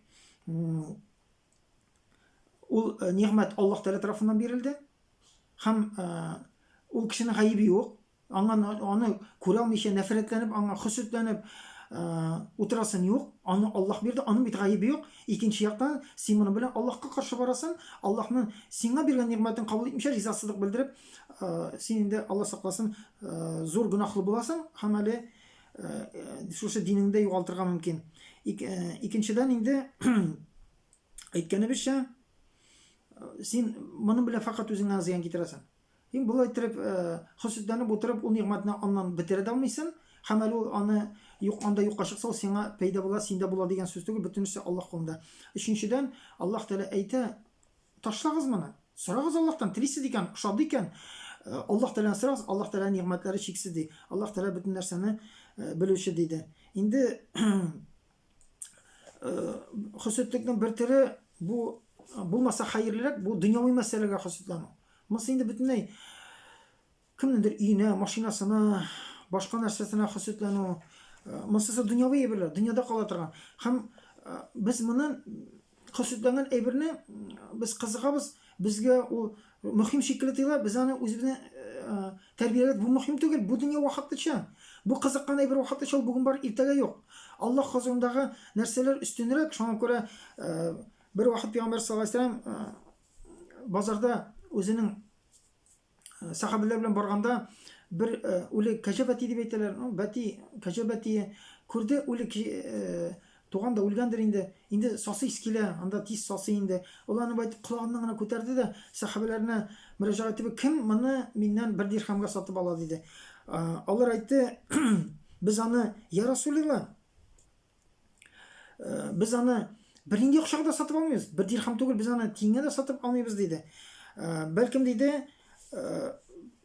Speaker 1: ул нигъмәт Аллаһ Тәгалә тарафыннан бирелде һәм ул кешенең гаебе юк. Аны күрә алмыйча нәфрәтләнеп, аңа хөсетләнеп утырасың юк. Аны Аллаһ бирде, аның бит гаебе юк. Икенче яктан, син моны белән Аллаһка каршы барасың, Аллаһның сиңа биргән нигъмәтен кабул итмичә ризасызлык белдереп, син инде Аллаһ сакласын, зур гөнаһлы буласың һәм әле шушы динеңдә югалтырга мөмкин. Икенчедән инде әйткәнебезчә, син моның белән фақат үзеңә зыян китерәсең. Ин булай итеп хөсетләнеп утырып, ул нигъмәтне аннан бетерә дә алмыйсың. Һәм әле аны анда юкка чыкса, ул сиңа пайда була, синдә була дигән сүз түгел, бөтенесе Аллаһ кулында. Өченчедән, Аллаһ Тәгалә әйтә, ташлагыз моны. Сорагыз Аллаһтан, телисез икән, ошады икән. Аллаһ Тәгаләдән сорагыз, Аллаһ Тәгалә нигъмәтләре чиксез ди. Аллаһ Тәгалә бөтен нәрсәне белүче диде. Инде хөсетлекнең бер төре бу булмаса хәерлерәк, бу дөньяви мәсьәләгә хөсетләнү. Монысы инде бөтенләй кемнеңдер өенә, машинасына, башка нәрсәсенә хөсетләнү. Монысы дөньяви әйберләр, дөньяда кала торган. Һәм без моны хөсетләнгән әйберне без кызыгабыз, безгә ул мөһим шикелле тоела, без аны үзебезне тәрбияләп, бу мөһим түгел, бу дөнья вакытлыча. Бу кызыккан әйбер вакытлыча, ул бүген бар, иртәгә юк. Аллаһ хозурындагы нәрсәләр өстенрәк. Шуңа күрә бер вакыт Пәйгамбәр саллаллаһу алейһи ва саллям базарда үзенең сахабалар белән барганда бер үле кәҗәбәти дип әйтәләр. Бәти, кәҗәбәти күрде, үле туган да үлгәндер инде. Инде сасы искилә, анда тиз сасы инде. Ул аны байтып колагыннан гына күтәрде дә сахабаларына мөрәҗәгать итеп, кем моны миннән 1 дирхамга сатып ала диде. Алар әйтте, без аны, я Расулилла, без аны бернинди акчага да сатып алмыйбыз. 1 дирхам түгел, без аны тиңгә дә сатып алмыйбыз диде. Бәлкем диде,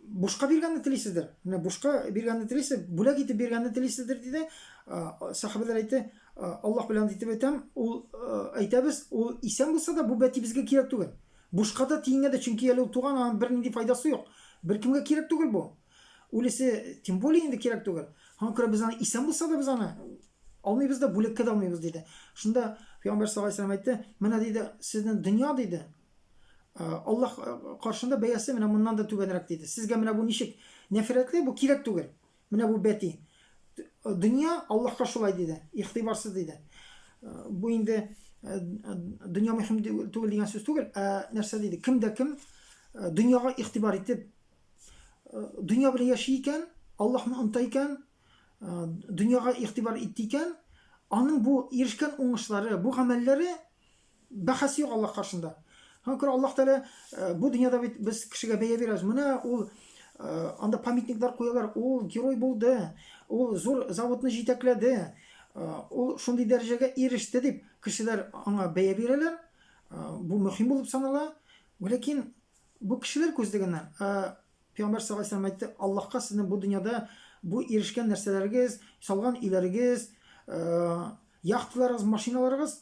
Speaker 1: бушка биргәнне телисездер. Менә бушка биргәнне телисез, бүләк итеп биргәнне телисездер диде. Сахабалар әйтте, Аллаһ белән итеп әйтәм, ул әйтәбез, ул исән булса да бу бәти безгә кирәк түгел. Бушка да тиңгә дә, чөнки әле ул туган, аның бернинди файдасы юк. Беркемгә кирәк түгел бу. Үлесе тем более инде кирәк түгел. Һәм күрә без аны исән булса да без аны алмыйбыз да, бүлеккә дә алмыйбыз диде. Шунда Пәйгамбәр саллаллаһу алейһи ва саллям әйтте, менә диде, сезнең дөнья диде, Аллаһ каршында бәясе менә моннан да түбәнрәк диде. Сезгә менә бу ничек нәфрәтле, бу кирәк түгел. Менә бу бәти. Дөнья Аллаһка шулай диде, игътибарсыз диде. Бу инде дөнья мөһим түгел дигән сүз түгел, нәрсә диде? Кемдә кем дөньяга игътибар итеп, дөнья белән яши икән, Аллаһны оныта икән, дөньяга игътибар итте икән, аның бу ирешкән уңышлары, бу гамәлләре бәхәс юк Аллаһ каршында. Һәм күрә Аллаһ Тәгалә бу дөньяда бит без кешегә бәя бирәбез. Менә ул анда памятниклар куялар, ул герой булды, ул зур заводны җитәкләде, ул шундый дәрәҗәгә иреште дип кешеләр аңа бәя бирәләр. Бу мөһим булып санала. Ләкин бу кешеләр күздәгәннән Пәйгамбәр саллаллаһу алейһи ва саллям әйтте, Аллаһка сезнең бу дөньяда бу ирешкән нәрсәләрегез, салган өйләрегез, яхталарыгыз, машиналарыгыз,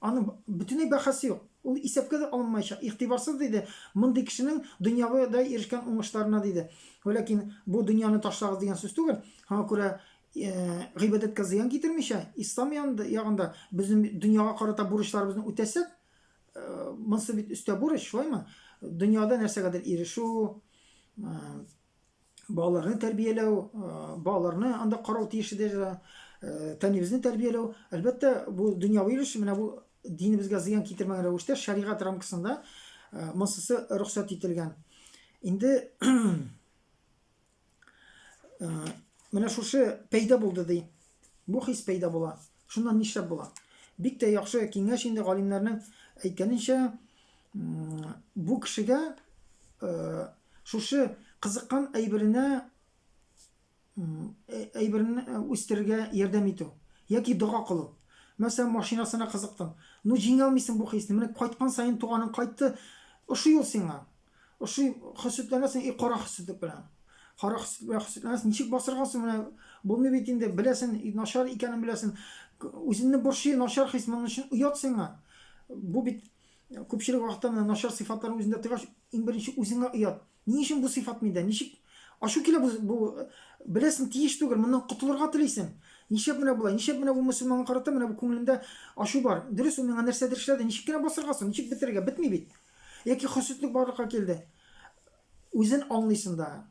Speaker 1: аның бөтенләй бәхәсе юк. Ул исәпкә дә алынмаячак, игътибарсыз диде. Мондый кешенең дөньяда ирешкән уңышларына диде. Ләкин бу дөньяны ташлагыз дигән сүз түгел. Һәм күрә гыйбадәткә зыян китермичә, ислам ягында безнең дөньяга карата бурычларыбызны үтәсәк, монысы бит үстә бурыч, шулаймы? Дөньяда нәрсәгәдер ирешү, балаларны тәрбияләү, балаларны анда карау тиешләр, тәнебезне тәрбияләү. Әлбәттә, бу дөньяви эш, менә бу динебезгә зыян китермәгән рәвештә шәригать рамкасында монысы рөхсәт ителгән. Инде менә шушы пәйда булды ди. Бу хис пәйда була. Шуннан нишләп була? Бик тә яхшы киңәш инде галимнәрнең әйткәненчә, бу кешегә шушы кызыккан әйберенә үстерергә ярдәм итү яки дуга кылу. Мәсәлән, машинасына кызыктың. Ну җиңә алмыйсың бу хисне. Менә кайткан саен туганың кайтты. Ошый ул сиңа. Ошый хөсетләнәсең, кара хөсетлек белән. Кара хөсетләнәсең, ничек басыргансың менә булмый бит инде, беләсең, начар икәнен беләсең. үзеңне борчый, начар хис, моның өчен оят сиңа. Бу бит күпчелек вакытта менә начар сыйфатларны үзендә тыгач, иң беренче үзеңә оят. Ни өчен бу сыйфат миндә? Ничек ашу килә бу беләсең тиеш түгел, моннан котылырга телисең. Ничек менә булай? Ничек менә бу мөселманга карата менә бу күңелендә ашу бар? Дөрес, ул миңа нәрсәдер эшләде. Ничек кенә басырга соң? Ничек бетерергә? Бетми бит. Яки хөсетлек барлыкка килде. Үзен аңлыйсың да.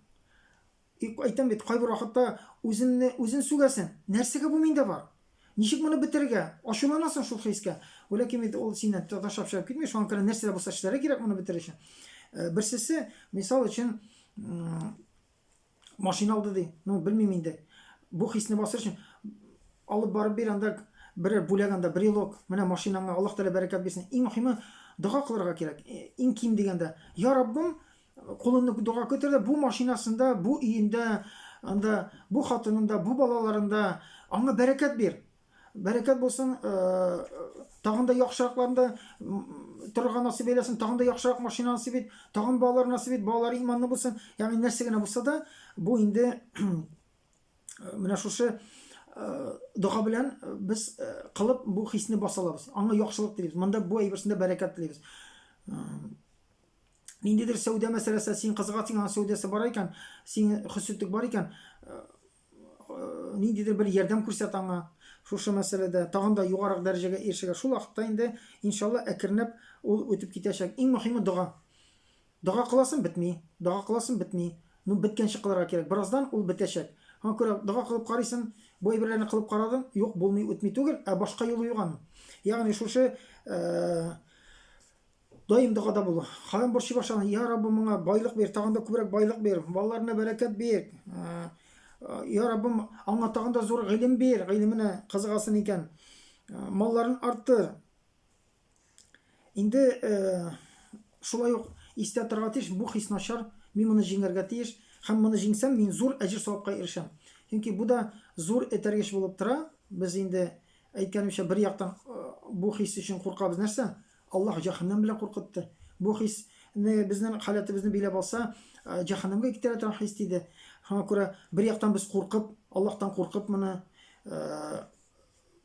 Speaker 1: Әйтәм бит, кайбер вакытта үзен сүгәсең. Нәрсәгә бу миндә бар? Ничек моны бетерергә? Ашуланасың шул хискә. Ләкин бит ул синнән ташап китмәй, шуңа күрә нәрсәдә булса эшләргә кирәк моны бетерер өчен. Берсесе, мисал өчен, машина алды ди. Ну, белмим инде. Бу хисне басыр өчен алып барып бир анда бер бүләгәндә бер елок менә машинаңа Аллаһ Тәала бәрәкәт бирсен. Иң мөһиме дуга кылырга кирәк. Иң ким дигәндә, я Раббым, кулыңны дуга күтәр дә бу машинасында, бу өендә, анда бу хатынында, бу балаларында аңа бәрәкәт бир. Бәрәкәт булсын, тагын да яхшыракларында торырга насыйп әйләсен, тагын да яхшырак машина насыйп ит, тагын балалар насыйп ит, балалары иманлы булсын. Ягъни нәрсә генә булса да, бу инде менә шушы дуга белән без кылып бу хисне баса алабыз. Аңа яхшылык телибез. Монда бу әйберсендә бәрәкәт телибез. Ниндидер сәүдә мәсьәләсе, син кызыгасың, аңа сәүдәсе бар икән, син хөсетлек бар икән, ниндидер бер ярдәм күрсәт аңа. Шушы мәсьәләдә тагын да югарак дәрәҗәгә ирешергә. Шул вакытта инде иншалла әкренләп ул үтеп китәчәк. Иң мөһиме дуга. Дуга кыласың, бетми. Дуга кыласың, бетми. Ну, беткәнче кылырга кирәк. Бераздан ул бетәчәк. Һәм күрә дуга кылып карыйсың, бу әйберләрне кылып карадың, юк, булмый, үтми түгел, ә башка юлы юган. Ягъни шушы даим дугада булу. Хәм борчый башлаган, я Раббым, моңа байлык бир, тагын да күбрәк байлык бир, балаларына бәрәкәт бир. Я Раббым, аңа тагын да зур гыйлем бир, гыйлеменә кызыгасын икән. Малларын арттыр. Инде шулай ук истә торырга тиеш, бу хис начар, мин моны җиңәргә тиеш, һәм моны җиңсәм, мин зур әҗер савапка ирешәм. Чөнки бу да зур этәргеч булып тора. Без инде әйткәнемчә, бер яктан бу хис өчен куркабыз. Нәрсә? Аллаһ җәһәннәм белән куркытты. Бу хисне безнең халәтебезне биләп алса, җәһәннәмгә китәргә торган хис диде. Шуңа күрә бер яктан без куркып, Аллаһтан куркып моны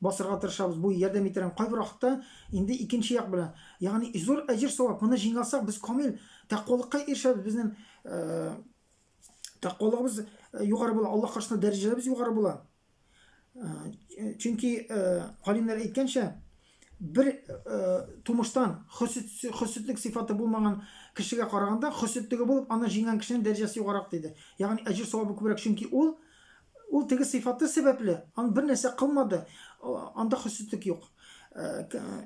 Speaker 1: басырга тырышабыз. Бу ярдәм итәргә. Кайбер вакытта инде икенче як белән, ягъни зур әҗер савап, моны җиңәсәк, без камил тәкъвалыкка ирешәбез. Безнең тәкъвалыгыбыз югары була, Аллаһ каршысында дәрәҗәбез югары була. Чөнки галимнәр әйткәнчә, бер тумыштан хөсетлек сыйфаты булмаган кешегә караганда, хөсетлеге булып, аны җиңгән кешенең дәрәҗәсе югарак диде. Ягъни әҗер савабы күбрәк, чөнки ул теге сыйфаты сәбәпле, аны бер нәрсә кылмады, анда хөсетлек юк.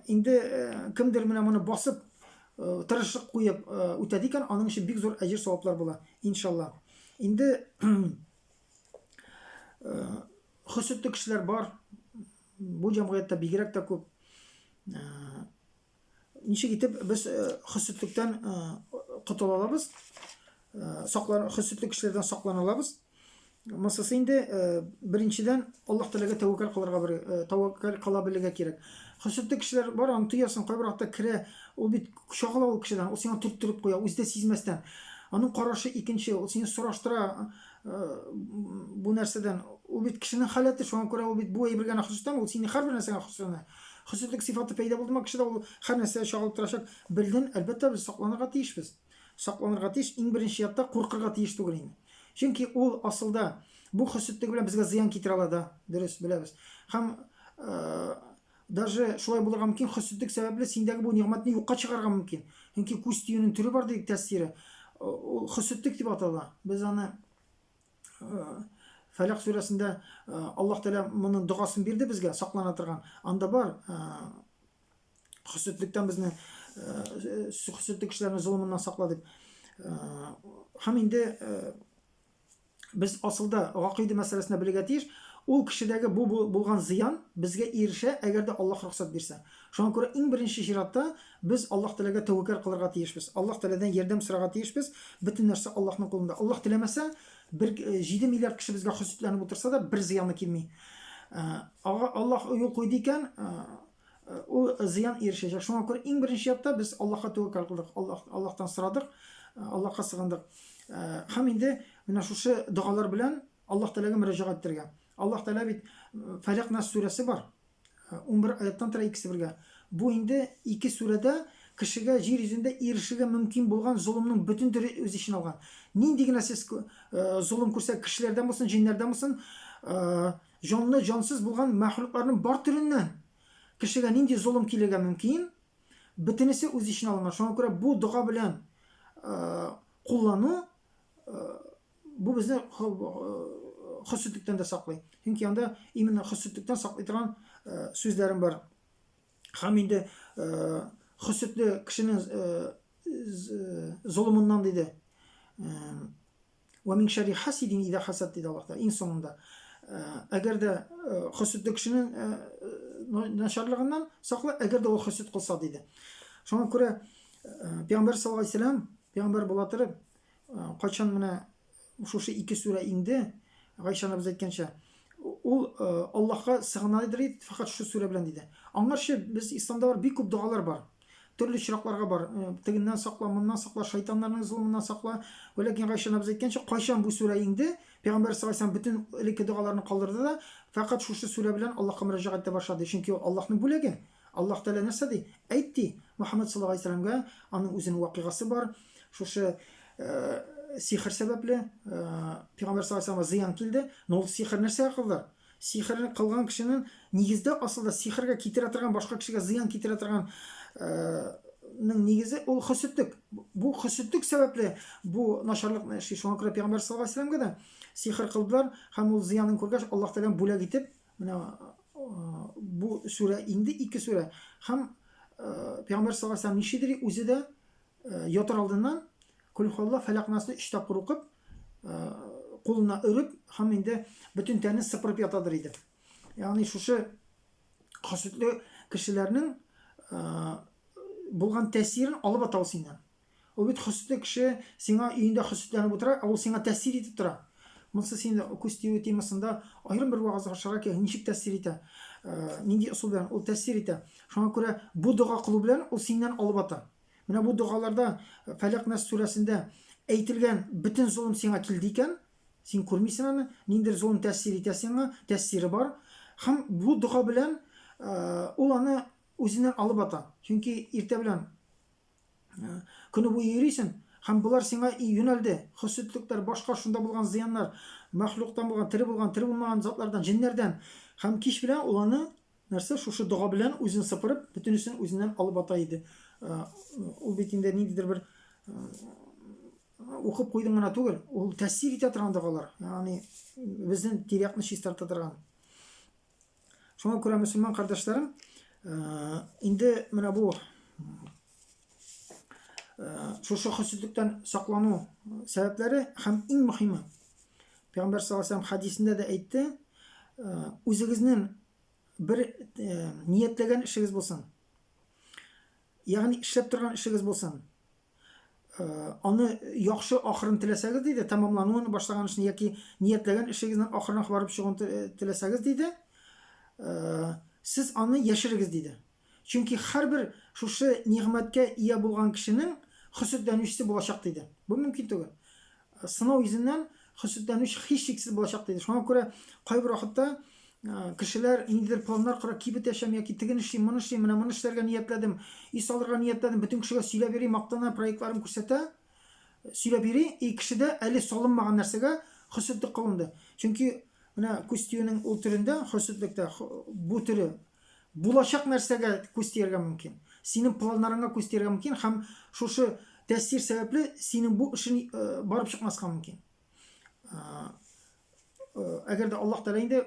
Speaker 1: Инде кемдер менә моны басып, тырышлык куеп үтәде икән, аның өчен бик зур әҗер саваплар була, иншалла. Инде хөсетле кешеләр бар, бу җәмгыятьтә бигрәк тә күп. Ничек итеп без хөсетлектән котыла алабыз? Хөсетле кешеләрдән саклана алабыз. Масасы инде беренчедән Аллаһ Тәгаләгә тәвәккәл кыла белергә кирәк. Хөсетле кешеләр бар, аны тоясың, кайбер вакытта керә, ул бит шагыла ул кешедән, ул сиңа төрттереп куя, үзе дә сизмәстән. Аның карашы икенче, ул сине сораштыра бу нәрсәдән. Ул бит кешенең халәте, шуңа күрә ул бит бу әйбергә хусустан, ул сине һәрбер нәрсәгә хусусына. Хөсетлек сыйфаты пәйда булдымы кешедә, ул һәр нәрсә шагылып торачак. Белден, әлбәттә без сакланырга тиешбез. Сакланырга тиеш, иң беренче ятта куркырга тиеш түгел инде. Чөнки ул асылда бу хөсетлек белән безгә зыян китерә ала да, дөрес беләбез. Һәм даже шулай булырга мөмкин, хөсетлек сәбәпле синдәге бу нигъмәтне юкка чыгарга мөмкин. Чөнки күз тиюнең түре бар дигән тәэсире. Ул хөсетлек дип атала. Без аны Фәләк сүрәсендә Аллаһ Тәгалә моның дугасын бирде безгә, саклана торган. Анда бар хөсетлектән безне, хөсетле кешеләрне зулымыннан сакла дип. Һәм инде без асылда гакыйда мәсьәләсенә белергә тиеш, ул кешедәге бу булган зыян безгә ирешә, әгәр дә Аллаһ рөхсәт бирсә. Шуңа күрә иң беренче чиратта без Аллаһ Тәгаләгә тәвәккәл кылырга тиешбез. Аллаһ Тәгаләдән ярдәм сорарга тиешбез. Бөтен нәрсә Аллаһның кулында. Аллаһ теләмәсә, 7 миллиард кеше безгә хөсетләнеп утырса да, бер зыяны килми. Аллаһ юл куйды икән, ул зыян ирешәчәк. Шуңа күрә иң беренче чиратта без Аллаһка тәвәккәл кылдык, Аллаһтан сорадык, Аллаһка сыгындык. Һәм инде менә шушы дугалар белән Аллаһ Тәгаләгә мөрәҗәгать итәргә. Аллаһ Тәгалә бит Фәләк Нас сүрәсе бар. 11 аяттан тора икесе бергә. Бу инде ике сүрәдә кешегә җир йөзендә ирешергә мөмкин булган золымның бөтен төре үз иченә алган. Нинди генә сез золым күрсә, кешеләрдән булсын, җиннәрдән булсын, җанлы, җансыз булган мәхлукларның бар төреннән кешегә нинди золым килергә мөмкин, бөтенесе үз иченә алган. Шуңа күрә бу дуга белән куллану бу безне хөсетлектән дә саклый. Чөнки анда именно хөсетлектән саклый торган сүзләрем бар. Һәм инде хөсетле кешенең золымыннан диде. Ва мин шарри хасидин ида хасад диде Аллаһ Тәгалә. Иң соңында әгәр дә хөсетле кешенең начарлыгыннан саклы, әгәр дә ул хөсет кылса диде. Шуңа күрә Пәйгамбәр саллаллаһу алейһи ва сәллям пәйгамбәр була торып, кайчан менә шушы ике сүрә инде, Гайша абыз әйткәнчә, ул Аллаһка сыгына диде, фақат шу сүрә белән диде. Аңарчы без исламда бар бик күп дуалар бар. Төрле чиракларга бар. Тегеннән сакла, моннан сакла, шайтаннарның зулымыннан сакла. Ләкин Гайша абыз әйткәнчә, кайчан бу сүрә инде, Пәйгамбәр саллаллаһу алейһи ва сәллям бөтен элекке дуаларны калдырды да, фақат шушы сүрә белән Аллаһка мөрәҗәгать итә башлады. Чөнки ул Аллаһның бүләге. Аллаһ Тәгалә нәрсә ди? Әйтти, Мөхәммәд саллаллаһу алейһи ва сәлләмгә аның үзенең вакыйгасы бар. Шушы сихр сәбәпле Пәйгамбәр саллаллаһу алейһи ва сәлләмгә зыян килде. Ул сихр нәрсә кылды? Сихрны кылган кешенең нигездә асылда сихрга китерә торган, башка кешегә зыян китерә торган нигезе ул хөсетлек. Бу хөсетлек сәбәпле бу начарлыкны эшли. Шуңа күрә Пәйгамбәр саллаллаһу алейһи ва сәлләмгә дә сихр кылдылар һәм ул зыянын күргәч, Аллаһ Тәгалә бүләк итеп, менә бу сүрә инде ике сүрә. Һәм Пәйгамбәр саллаллаһу алейһи ва сәлләм нишедер үзе дә ятыр алдыннан Кул Хулла Фәләк Насны 3 тапкыр укып, кулына өреп, һәм инде бөтен тәнен сыпырып ятадыр иде. Ягъни шушы хөсетле кешеләрнең булган тәэсирен алып атау синнән. Ул бит хөсетле кеше сиңа өендә хөсетләнеп утыра, ул сиңа тәэсир итеп тора. Монсы синде күз тию темасында аерым бер вагызга шарак ничек тәэсир итә, нинди усул белән ул тәэсир итә. Шуңа күрә бу дуга кылу белән ул синнән алып ата. Менә бу дугаларда Фәләк Нас сүрәсендә әйтелгән бөтен зулым сиңа килде икән, син күрмисең аны, ниндидер зулым тәэсир итә сиңа, тәэсире бар. Һәм бу дуга белән ул аны үзеннән алып ата. Чөнки иртә белән көне буе йөрисең, һәм булар сиңа юнәлде. Хөсетлектәр, башка шунда булган зыяннар, мәхлуктан булган, тере булмаган затлардан, җиннәрдән. Һәм кич белән ул аны нәрсә шушы дуга белән үзен сыпырып, бөтенесен үзеннән алып ата иде. Ул бит инде ниндидер бер укып куйдың гына түгел, ул тәэсир итә торган дугалар. Ягъни безнең тирәкне чистарта торган. Шуңа күрә мөселман кардәшләрем, инде менә бу шушы хөсетлектән саклану сәбәпләре һәм иң мөһиме. Пәйгамбәр саллаллаһу алейһи ва сәлләм хадисендә дә әйтте, үзегезнең бер ниятләгән эшегез булсын. Ягъни эшләп торган эшегез булсын. Аны яхшы ахырын теләсәгез диде, тәмамлануын башлаган эшне яки ниятләгән эшегезнең ахырына барып чыгуын теләсәгез диде, сез аны яшерегез диде. Чөнки һәрбер шушы нигъмәткә ия булган кешенең хөсетләнүчесе булачак диде. Бу мөмкин түгел. Сынау йөзеннән хөсетләнүч һичшиксез булачак диде. Шуңа күрә кайбер вакытта кешеләр ниндидер планнар кора, кибет яшәм яки теген эшлим, моны эшлим, менә моны эшләргә ниятләдем, ис алырга ниятләдем, бөтен кешегә сөйләп йөри, мактана, проектларын күрсәтә, сөйләп йөри, кешедә әле салынмаган нәрсәгә хөсетлек кылынды. Чөнки менә күз тиюнең ул төрендә, хөсетлектә бу төре булачак нәрсәгә күз тияргә мөмкин. Синең планнарыңа күз тияргә мөмкин һәм шушы тәэсир сәбәпле синең бу эшең барып чыкмаска мөмкин. Әгәр дә Аллаһ Тәгалә инде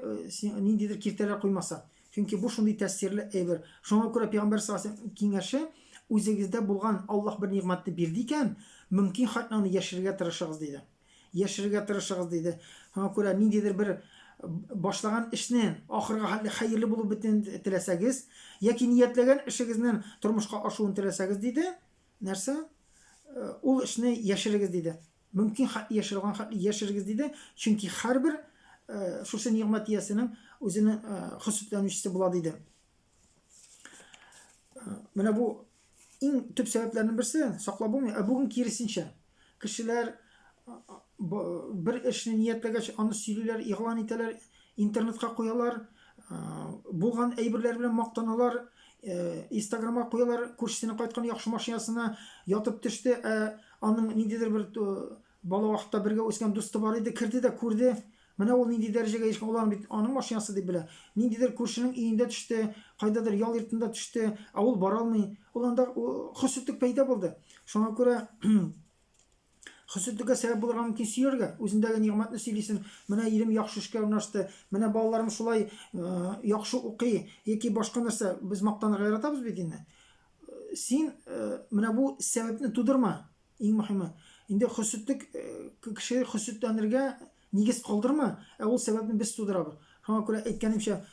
Speaker 1: ниндидер киртәләр куймаса. Чөнки бу шундый тәэсирле әйбер. Шуңа күрә Пәйгамбәр саллаллаһу алейһи ва сәлләм киңәше, үзегездә булган Аллаһ бер нигъмәтне бирде икән, мөмкин хәтта аны яшерергә тырышыгыз диде. Яшерергә тырышыгыз диде. Шуңа күрә ниндидер бер башлаган эшне ахырга хәерле булып бетен теләсәгез, яки ниятләгән эшегезнең тормышка ашуын теләсәгез диде, нәрсә? Ул эшне яшерегез диде. Мөмкин хәтле яшергән хәтле яшерегез диде. Чөнки һәрбер шушы нигъмәт иясенең үзенең хөсетләнүчесе була диде. Менә бу иң төп сәбәпләрнең берсе, саклап булмый. Бүген киресенчә, кешеләр бер эшне ниятләгәч, аны сөйлиләр, игълан итәләр, интернетка куялар, булган әйберләр белән мактаналар, Инстаграмга куялар, күршесенең кайткан яхшы машинасына ятып төште, аның ниндидер бер бала вакытта бергә үскән дусты бар иде, керде дә күрде. Менә ул нинди дәрәҗәгә ишкән, ул бит аның машинасы дип белә. Ниндидер күршенең өендә төште, кайдадыр ял йортында төште, ул бара алмый. Ул анда хөсетлек пәйда булды. Шуңа күрә хөсетлеккә сәбәп булырга мөмкин сөяргә, үзендәге нигъмәтне сөйлисен. Менә ирем яхшы эшкә урнашты, менә балаларым шулай яхшы укый, яки башка нәрсә, без мактанырга яратабыз бит инде. Син менә бу сәбәпне тудырма. Иң мөһиме, инде хөсетлек кеше хөсетләнергә нигез калдырма, ул сәбәпне без тудырабыз. Шуңа күрә әйткәнемчә,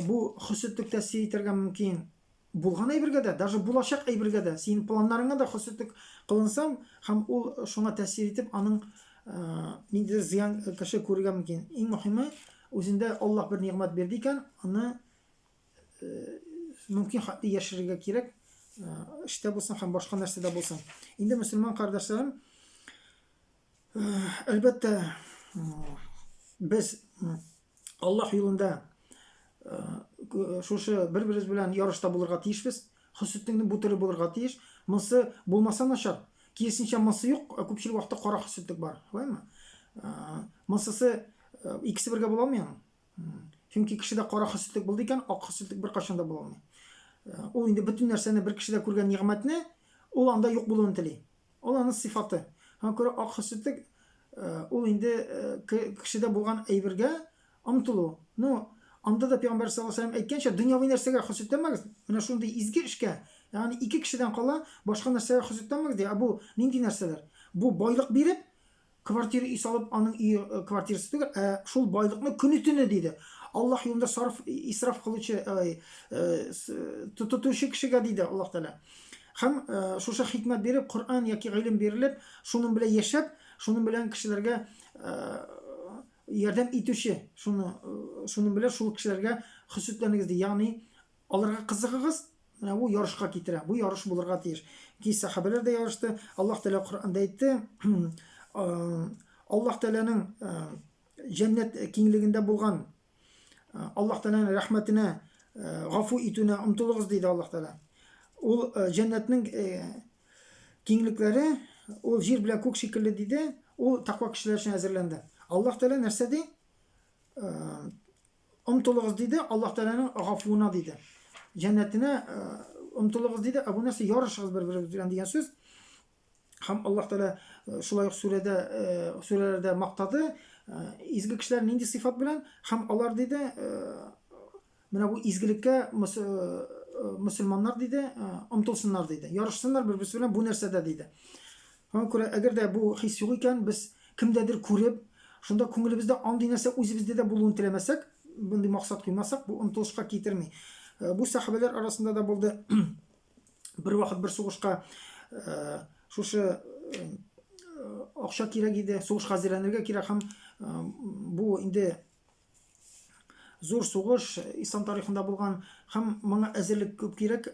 Speaker 1: бу хөсетлек тәэсир итәргә мөмкин булган әйбергә дә, даже булачак әйбергә дә, син планнарыңа да хөсетлек кылынсам, һәм ул шуңа тәэсир итеп, аның ниндидер зыян кеше күрергә мөмкин. Иң мөһиме, үзендә Аллаһ бер нигъмәт бирде икән, аны мөмкин хәтле яшерергә кирәк, эштә булсын һәм башка нәрсәдә булсын. Инде мөселман кардәшләрем, әлбәттә, без Аллаһ юлында шушы бер-беребез белән ярышта булырга тиешбез. Хөсетлекне бу төрле булырга тиеш. Монсы булмаса начар. Киресенчә, монсы юк, күпчелек вакытта кара хөсетлек бар, шулаймы? Монсысы икесе бергә була алмый. Чөнки кешедә кара хөсетлек булды икән, ак хөсетлек беркайчан да була алмый. Ул инде бөтен нәрсәне, бер кешедә күргән нигъмәтне, ул анда юк булуын тели. Ул аның сыйфаты. Һәм күрә ак хөсетлек, ул инде кешедә булган әйбергә омтылу. Ну, анда да Пәйгамбәр саллаллаһу алейһи ва сәлләм әйткәнчә, дөньяви нәрсәгә хөсетләнмәгез. Менә шундый изге эшкә, ягъни ике кешедән кала башка нәрсәгә хөсетләнмәгез ди. Бу нинди нәрсәләр? Бу байлык биреп, квартира үй салып, аның үй квартирасы түгел, шул байлыкны көне-төне диде. Аллаһ юлында сарф, исраф кылучы, тотучы кешегә диде Аллаһ Тәала. Һәм шушы хикмәт биреп, Коръан яки гыйлем бирелеп, шуның белән яшәп, шуның белән кешеләргә ярдәм итүче, шуның белән шул кешеләргә хөсетләнегез ди. Ягъни аларга кызыгыгыз, менә бу ярышка китерә. Бу ярыш булырга тиеш. Ки сахабалар да ярышты. Аллаһ Тәала Коръанда әйтте, Аллаһ Тәаланың җәннәт киңлегендә булган, Аллаһ Тәаланың рәхмәтенә гафу итүенә омтылыгыз диде Аллаһ Тәала. Ул җәннәтнең киңлекләре, ул җир белән күк шикелле диде. Ул тақва кешеләр өчен әзерләнде. Аллаһ Тәала нәрсә ди? Омтылыгыз диде, Аллаһ Тәаланың гафуына диде. Җәннәтенә омтылыгыз диде. Бу нәрсә ярышыгыз бер-берегез белән дигән сүз. Һәм Аллаһ Тәала шулай ук сүрәләрдә мактады. Изге кешеләр нинди сыйфат белән? Һәм алар диде, менә бу изгелеккә мөселманнар диде, омтылсыннар диде. Ярышсыннар бер-берсе белән бу нәрсәдә диде. Һәм күрә, әгәр дә бу хис юк икән, без кемдәдер күреп, шунда күңелебездә андый нәрсә үзебездә дә булуын теләмәсәк, бундый максат куймасак, бу омтылышка китерми. Бу сахабалар арасында да булды. Бер вакыт бер сугышка шушы акча кирәк иде, сугышка әзерләнергә кирәк, һәм бу инде зур сугыш ислам тарихында булган, һәм моңа әзерлек күп кирәк,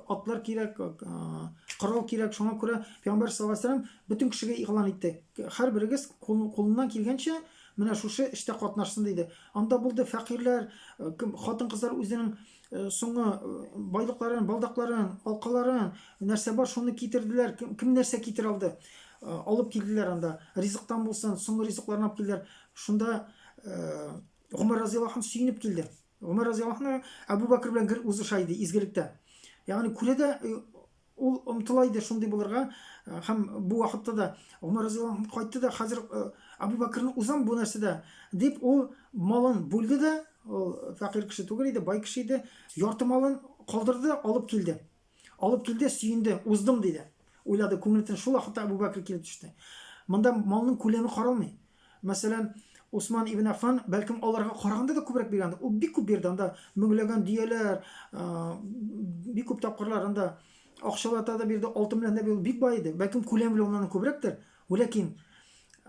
Speaker 1: атлар кирәк, корал кирәк. Шуңа күрә Пәйгамбәр саллаллаһу алейһи ва сәлләм бөтен кешегә игълан итте. Һәрберегез кулыннан килгәнчә менә шушы эштә катнашсын диде. Анда булды фәкыйрьләр, хатын-кызлар үзенең соңгы байлыкларын, балдакларын, алкаларын, нәрсә бар, шуны китерделәр. Кем нәрсә китер алды? Алып килделәр анда. Ризыктан булсын, соңгы ризыкларын алып килделәр. Шунда Умар разияллаһу анһу сөйнеп килде. Умар разияллаһу анһу Абу Бәкр белән гел узыша иде изгелектә. Ягъни күрәдә ул омтыла иде шундый булырга, һәм бу вакытта да Умар разияллаһу анһу кайтты да, хәзер Абу Бәкрне узам бу нәрсәдә дип, ул малын бүлде дә, ул фәкыйрь кеше түгел иде, бай кеше иде, ярты малын калдырды, алып килде. Алып килде, сөйнде, уздым диде. Уйлады, күңелдән шул вакытта Абу Бәкр килеп төште. Монда малның күләме каралмый. Мәсәлән, Усман ибн Аффан бәлкем аларга караганда да күбрәк биргән. Ул бик күп бирде, анда меңләгән дияләр, бик күп тапкырлар анда акчалата да бирде, алтын белән дә бик бай иде. Бәлкем күләм белән оннан күбрәктер. Ләкин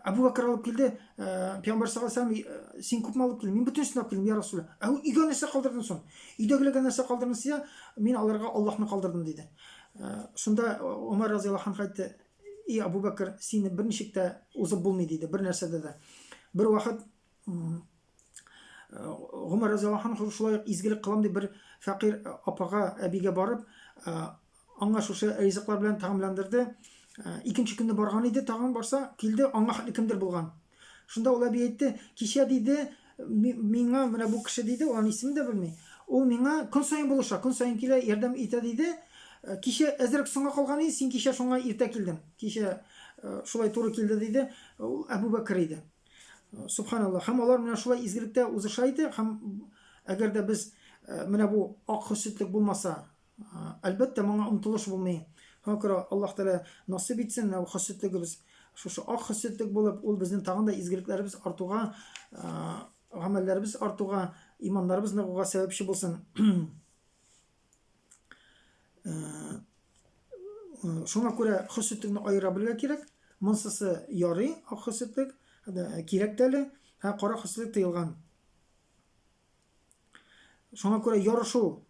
Speaker 1: Абу Бәкр алып килде, Пәйгамбәр саллаллаһу алейһи ва сәлләм, син күпме алып килдең? Мин бөтенсен алып килдем, я Расулаллах. Өйгә нәрсә калдырдың соң? Өйдәгеләргә нәрсә калдырдың син? Мин аларга Аллаһны калдырдым диде. Шунда Умар разияллаһу анһу әйтте: "И Абу Бәкр, сине берничек тә узып булмый" диде, бер нәрсәдә дә. Бер вакыт Гомар разияллаһу анху шулай изгелек кылам дип бер фәкыйрь апага, әбигә барып, аңа шушы ризыклар белән тәгамләндерде. Икенче көнне барган иде, тагын барса, килде, аңа кемдер булган. Шунда ул әби әйтте, кичә диде, миңа менә бу кеше диде, ул исемен дә белми. Ул миңа көн сайын булыша, көн сайын килә, ярдәм итә диде. Кичә әзрәк соңга калган иде, син кичә шуңа иртә килдең. Кичә шулай туры килде диде. Ул Әбу Бәкер иде. Субханаллах. Һәм алар менә шулай изгелектә узыша иде. Һәм әгәр дә без менә бу ак хөсетлек булмаса, әлбәттә моңа омтылыш булмый. Шуңа күрә Аллаһ Тәала насыйп итсен, менә бу хөсетлегебез шушы ак хөсетлек булып, ул безнең тагын да изгелекләребез артуга, гамәлләребез артуга, иманнарыбыз ныгуга сәбәпче булсын. Шуңа күрә хөсетлекне аера белергә кирәк. Монсысы ярый, ак хөсетлек кирәк тә әле, һәм кара хөсетлек тыелган. Шуңа күрә ярышу,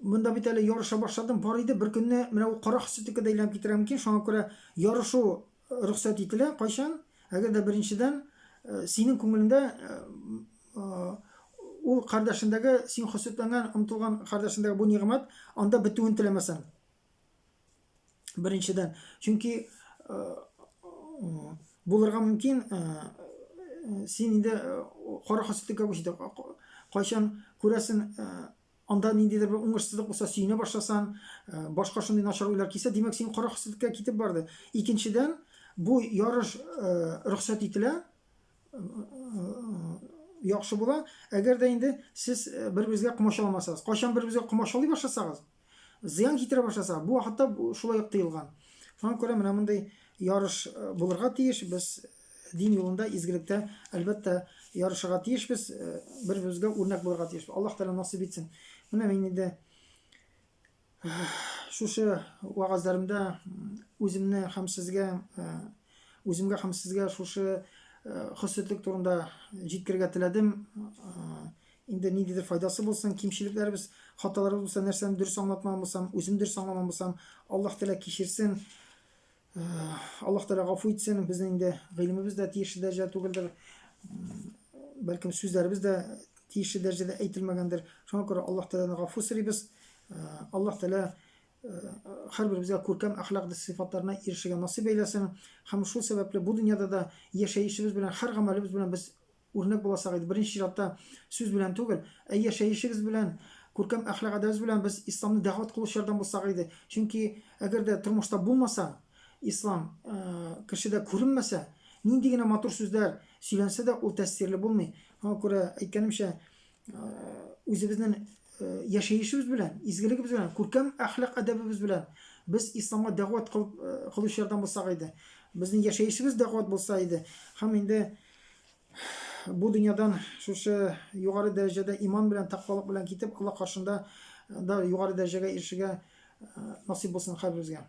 Speaker 1: монда бит әле ярыша башладым, бар иде, бер көнне менә ул кара хөсетлеккә дә әйләнеп китәргә мөмкин. Шуңа күрә ярышу рөхсәт ителә. Кайчан? Әгәр дә беренчедән синең күңелеңдә ул кардәшендәге, син хөсетләнгән, омтылган кардәшендәге бу нигъмәт анда бетүен теләмәсәң. Беренчедән, чөнки булырга мөмкин, син инде кара хөсетлеккә күчтең. Кайчан күрәсен, анда ниндидер бер уңышсызлык булса, сөенә башласаң, башка шундый начар уйлар килсә, димәк син кара хөсетлеккә китеп барды. Икенчедән, бу ярыш рөхсәт ителә, яхшы була. Әгәр дә инде сез бер-берегезгә комачауламасагыз, кайчан бер-берегезгә комачаулый башласагыз, зыян китерә башласагыз, бу хәтта шулай ук тыелган. Шуңа күрә менә мондай ярыш булырга тиеш. Без дин юлында, изгелектә әлбәттә ярышырга тиешбез, бер-берегезгә үрнәк булырга тиеш. Аллаһ Тәала насыйп итсен. Менә мин инде шушы вагазларымда үземне һәм сезгә, үземгә һәм сезгә шушы хөсетлек турында җиткерергә теләдем. Инде ниндидер файдасы булсын, кимчелекләребез, хаталарыбыз булса, нәрсәне дөрес аңлатмаган булсам, үзем дөрес аңламаган булсам, Аллаһ Тәала кичерсен. Аллаһ Тәала гафу итсен. Безнең инде гыйлемебез дә тиешле дәрәҗәдә түгелдер. Бәлкем сүзләребез дә тиешле дәрәҗәдә әйтелмәгәндер. Шуңа күрә Аллаһ Тәаланы гафу сорыйбыз. Аллаһ Тәала һәрберебезгә күркәм әхлак сыйфатларына ирешергә насыйп әйләсен. Һәм шул сәбәпле бу дөньяда да яшәешебез белән, һәр гамәлебез белән без үрнәк буласак иде. Беренче чиратта сүз белән түгел, яшәешебез белән, күркәм әхлак әдәбез белән без исламны дәгъват кылучы ярдәм булсак иде. Чөнки әгәр дә тормышта булмаса, ислам кешедә күренмәсә, нинди генә матур сүзләр сөйләнсә дә, ул тәэсирле булмый. Шуңа күрә әйткәнемчә, үзебезнең яшәешебез белән, изгелегебез белән, күркәм әхлак әдәбебез белән без исламга дәгъват кылучы ярдәм булсак иде. Безнең яшәешебез дәгъват булса иде. Һәм инде бу дөньядан шушы югары дәрәҗәдә иман белән, тәкъвалык белән китеп, Аллаһ каршында да югары дәрәҗәгә ирешергә насыйп булсын һәрберебезгә.